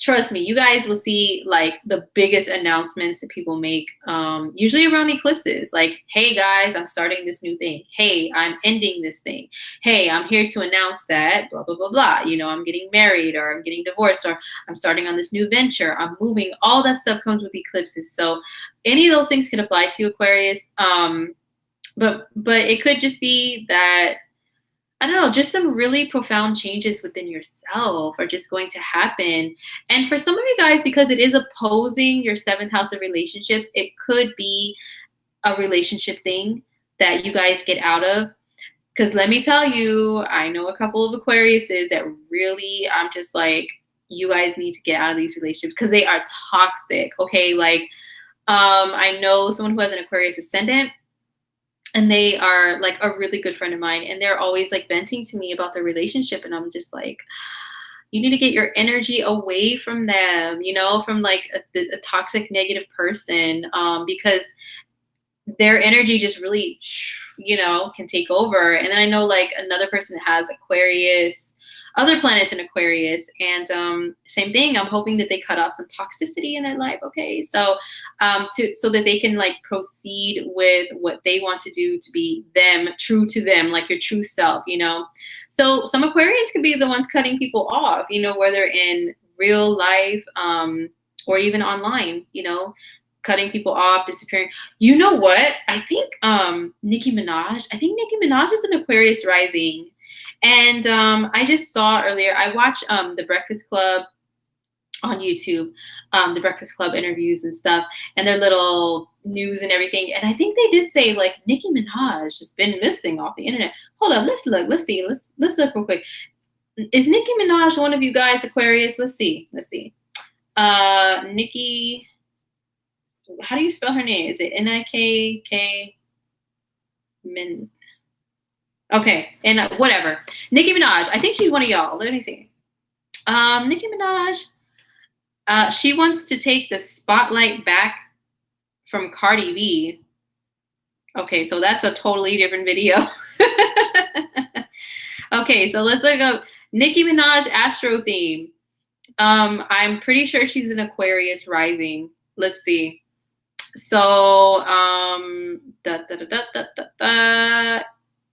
Trust me, you guys will see like the biggest announcements that people make, usually around eclipses. Like, hey guys, I'm starting this new thing. Hey, I'm ending this thing. Hey, I'm here to announce that blah, blah, blah, blah. You know, I'm getting married, or I'm getting divorced, or I'm starting on this new venture. I'm moving. All that stuff comes with eclipses. So any of those things can apply to Aquarius. But it could just be that, I don't know, just some really profound changes within yourself are just going to happen. And for some of you guys, because it is opposing your seventh house of relationships, it could be a relationship thing that you guys get out of. Because let me tell you, I know a couple of Aquariuses that really, I'm just like, you guys need to get out of these relationships because they are toxic. Okay, like I know someone who has an Aquarius ascendant, and they are like a really good friend of mine, and they're always like venting to me about their relationship, and I'm just like, you need to get your energy away from them, you know, from like a toxic negative person, because their energy just really, you know, can take over. And then I know like another person that has Aquarius, other planets in Aquarius. And same thing, I'm hoping that they cut off some toxicity in their life. Okay, so so that they can like proceed with what they want to do, to be them, true to them, like your true self, you know. So some Aquarians could be the ones cutting people off, you know, whether in real life or even online, you know, cutting people off, disappearing. You know what? I think Nicki Minaj. I think Nicki Minaj is an Aquarius rising, and I just saw earlier. I watched the Breakfast Club on YouTube, the Breakfast Club interviews and stuff, and their little news and everything. And I think they did say like Nicki Minaj has been missing off the internet. Hold up, let's look. Let's see. Let's look real quick. Is Nicki Minaj one of you guys Aquarius? Let's see. Let's see. Nicki. How do you spell her name? Is it Nikk? Min. Okay, and whatever. Nicki Minaj. I think she's one of y'all. Let me see. Nicki Minaj. She wants to take the spotlight back from Cardi B. Okay, so that's a totally different video. Okay, so let's look up Nicki Minaj Astro theme. I'm pretty sure she's an Aquarius rising. Let's see. So,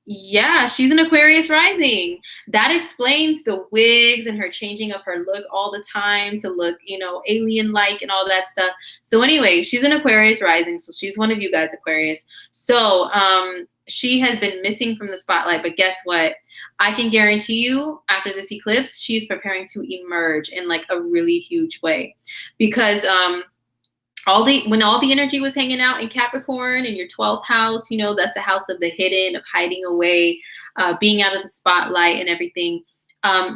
yeah, she's an Aquarius rising. That explains the wigs and her changing up her look all the time to look, you know, alien-like and all that stuff. So anyway, she's an Aquarius rising. So she's one of you guys, Aquarius. So, she has been missing from the spotlight, but guess what? I can guarantee you after this eclipse, she's preparing to emerge in like a really huge way, because, when all the energy was hanging out in Capricorn in your 12th house, you know, that's the house of the hidden, of hiding away, being out of the spotlight and everything.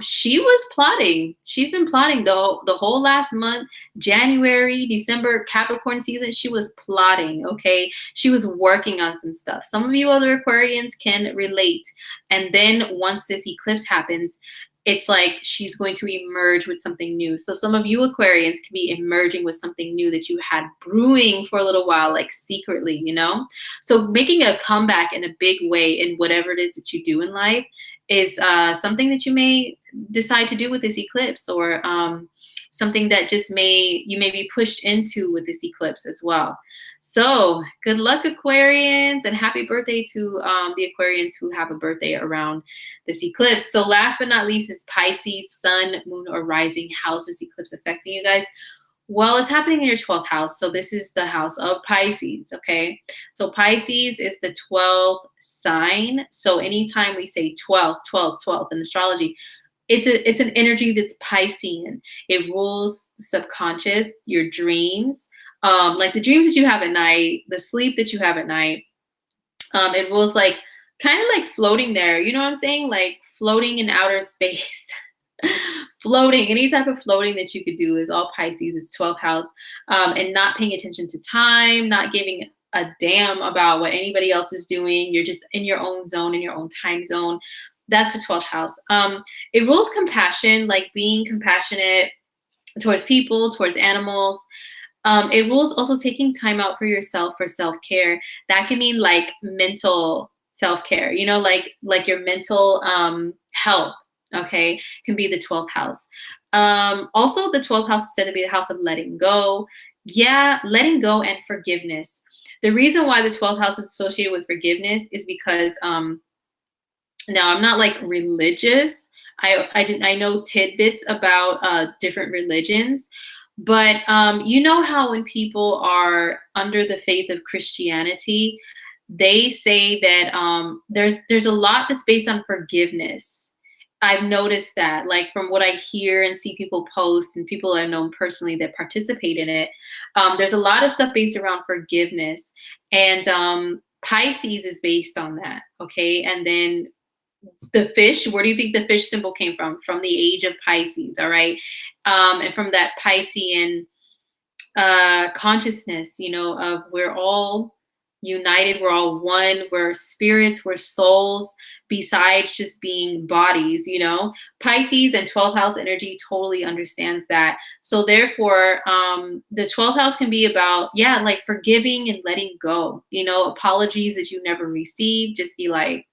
She was plotting. She's been plotting the whole last month, January, December, Capricorn season. She was plotting, okay? She was working on some stuff. Some of you other Aquarians can relate. And then once this eclipse happens, it's like she's going to emerge with something new. So some of you Aquarians could be emerging with something new that you had brewing for a little while, like secretly, you know? So making a comeback in a big way in whatever it is that you do in life is something that you may decide to do with this eclipse, or something that just you may be pushed into with this eclipse as well. So good luck, Aquarians, and happy birthday to the Aquarians who have a birthday around this eclipse. So last but not least is Pisces, sun, moon, or rising. How's this eclipse affecting you guys? Well, it's happening in your 12th house. So this is the house of Pisces, okay? So Pisces is the 12th sign. So anytime we say 12, 12, 12 in astrology, it's an energy that's Piscean. It rules the subconscious, your dreams, like the dreams that you have at night, the sleep that you have at night. It rules like kind of like floating there. You know what I'm saying? Like floating in outer space. Floating, any type of floating that you could do is all Pisces. It's 12th house, and not paying attention to time, not giving a damn about what anybody else is doing. You're just in your own zone, in your own time zone. That's the 12th house. It rules compassion, like being compassionate towards people, towards animals. It rules also taking time out for yourself, for self-care. That can mean like mental self-care, you know, like your mental health. Okay, can be the 12th house. Also, the 12th house is said to be the house of letting go. Yeah, letting go and forgiveness. The reason why the 12th house is associated with forgiveness is because now I'm not like religious. I know tidbits about different religions, but you know how when people are under the faith of Christianity, they say that there's a lot that's based on forgiveness. I've noticed that, like from what I hear and see people post and people I've known personally that participate in it, there's a lot of stuff based around forgiveness, and Pisces is based on that. Okay, and then the fish. Where do you think the fish symbol came from? From the age of Pisces. All right, and from that Piscean consciousness, you know, of we're all united, we're all one, we're spirits, we're souls, besides just being bodies, you know. Pisces and 12th house energy totally understands that. So therefore, the 12th house can be about, yeah, like forgiving and letting go, you know, apologies that you never received. Just be like,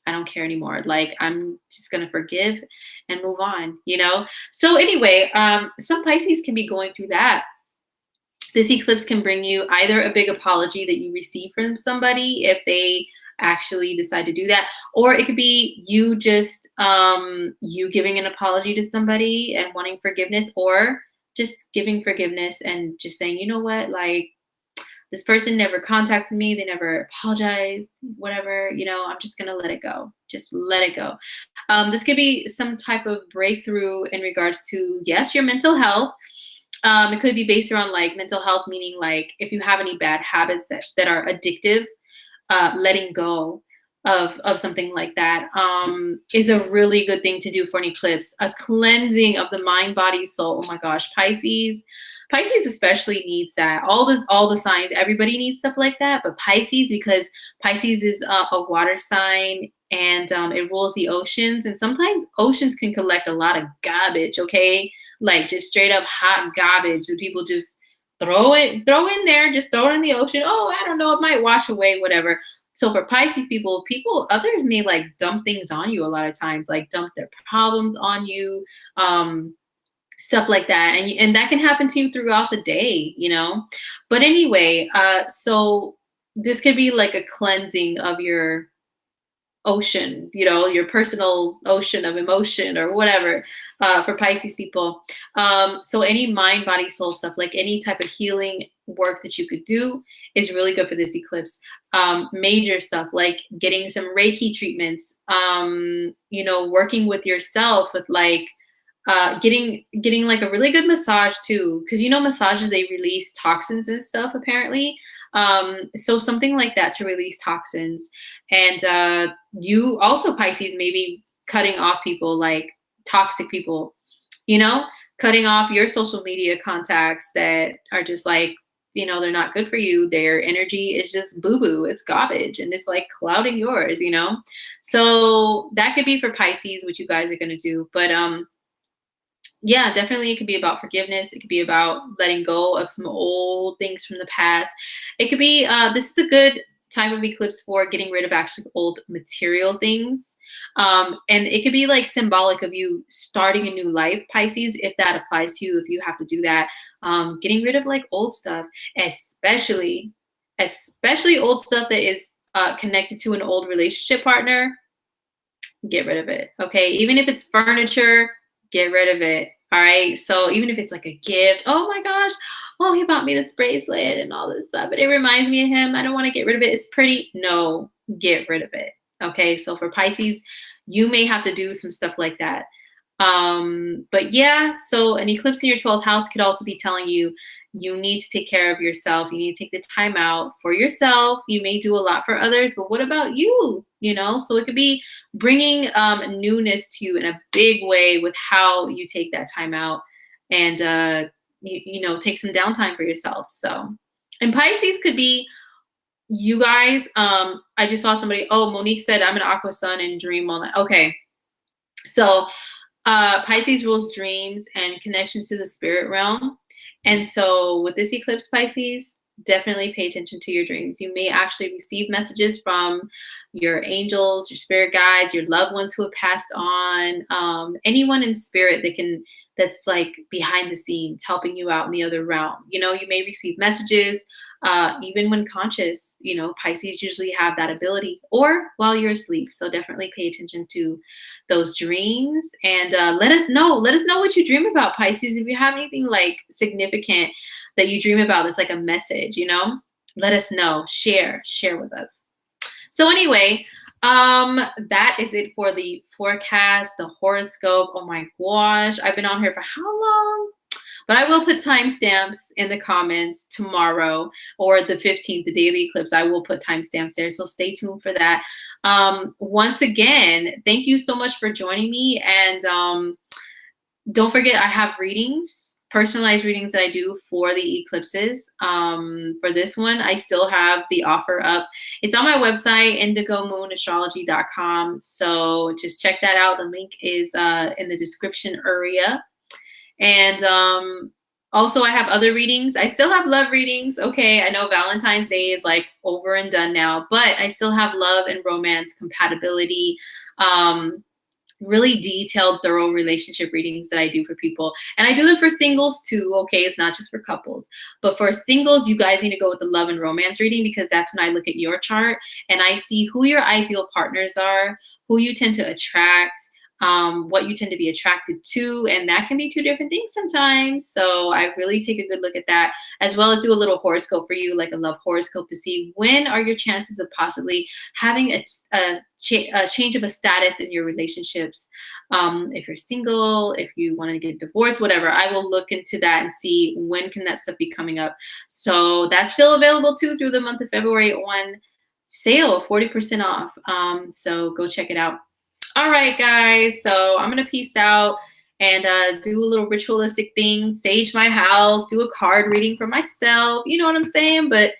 I don't care anymore. Like, I'm just going to forgive and move on, you know? So anyway, some Pisces can be going through that. This eclipse can bring you either a big apology that you receive from somebody if they actually decide to do that, or it could be you just you giving an apology to somebody and wanting forgiveness, or just giving forgiveness and just saying, you know what, like, this person never contacted me, they never apologized, whatever, you know, I'm just gonna let it go. Just let it go. This could be some type of breakthrough in regards to, yes, your mental health. It could be based around like mental health, meaning like if you have any bad habits that are addictive, letting go of something like that is a really good thing to do for an eclipse. A cleansing of the mind, body, soul. Oh my gosh, Pisces especially needs that. All the signs, everybody needs stuff like that, but Pisces, because Pisces is a water sign, and it rules the oceans, and sometimes oceans can collect a lot of garbage. Okay, like just straight up hot garbage that people just throw in there, just throw it in the ocean. Oh, I don't know, it might wash away, whatever. So for Pisces people, others may like dump things on you a lot of times, like dump their problems on you, stuff like that, and that can happen to you throughout the day, you know. But anyway, so this could be like a cleansing of your ocean, you know, your personal ocean of emotion or whatever, for Pisces people. So any mind, body, soul stuff, like any type of healing work that you could do is really good for this eclipse. Major stuff like getting some Reiki treatments, you know, working with yourself with like getting like a really good massage too, because you know massages, they release toxins and stuff apparently. So something like that to release toxins. And you also, Pisces, maybe cutting off people like toxic people, you know, cutting off your social media contacts that are just like, you know, they're not good for you. Their energy is just boo-boo, it's garbage, and it's like clouding yours, you know. So that could be for Pisces, what you guys are going to do. But yeah, definitely it could be about forgiveness. It could be about letting go of some old things from the past. It could be, this is a good time of eclipse for getting rid of actually old material things. And it could be like symbolic of you starting a new life, Pisces, if that applies to you, if you have to do that. Getting rid of like old stuff, especially old stuff that is connected to an old relationship partner. Get rid of it. Okay. Even if it's furniture, get rid of it. All right. So even if it's like a gift, oh my gosh, oh, he bought me this bracelet and all this stuff, but it reminds me of him. I don't want to get rid of it. It's pretty. No, get rid of it. Okay. So for Pisces, you may have to do some stuff like that. But yeah, so an eclipse in your 12th house could also be telling you you need to take care of yourself. You need to take the time out for yourself. You may do a lot for others, but what about you? You know, so it could be bringing newness to you in a big way with how you take that time out, and you know, take some downtime for yourself. So, and Pisces could be you guys. I just saw somebody. Oh, Monique said I'm an Aqua Sun and dream all night. Okay, so Pisces rules dreams and connections to the spirit realm. And so with this eclipse, Pisces, definitely pay attention to your dreams. You may actually receive messages from your angels, your spirit guides, your loved ones who have passed on, anyone in spirit that's like behind the scenes helping you out in the other realm. You know, you may receive messages even when conscious. You know, Pisces usually have that ability, or while you're asleep. So definitely pay attention to those dreams, and let us know what you dream about, Pisces. If you have anything like significant that you dream about that's like a message, you know, let us know. Share with us. So anyway, that is it for the forecast, the horoscope. Oh my gosh, I've been on here for how long? But I will put timestamps in the comments tomorrow, or the 15th, the daily eclipse. I will put timestamps there, so stay tuned for that. Once again, thank you so much for joining me, and don't forget, I have readings, personalized readings that I do for the eclipses. For this one, I still have the offer up. It's on my website, indigomoon.astrology.com. So just check that out. The link is in the description area. And Also, I have other readings. I still have love readings. Okay, I know Valentine's Day is like over and done now, but I still have love and romance compatibility. Really detailed, thorough relationship readings that I do for people. And I do them for singles too, okay? It's not just for couples. But for singles, you guys need to go with the love and romance reading, because that's when I look at your chart and I see who your ideal partners are, who you tend to attract, what you tend to be attracted to, and that can be two different things sometimes. So I really take a good look at that, as well as do a little horoscope for you, like a love horoscope, to see when are your chances of possibly having a change of a status in your relationships. If you're single, if you want to get divorced, whatever, I will look into that and see when can that stuff be coming up. So that's still available too through the month of February on sale, 40% off. So go check it out. All right, guys. So I'm going to peace out and do a little ritualistic thing, sage my house, do a card reading for myself. You know what I'm saying? But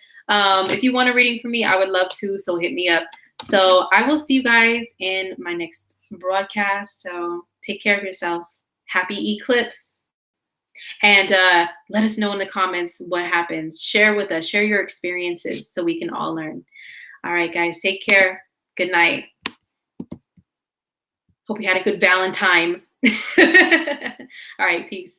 if you want a reading for me, I would love to. So hit me up. So I will see you guys in my next broadcast. So take care of yourselves. Happy eclipse. And let us know in the comments what happens. Share with us. Share your experiences so we can all learn. All right, guys. Take care. Good night. Hope you had a good Valentine. All right, peace.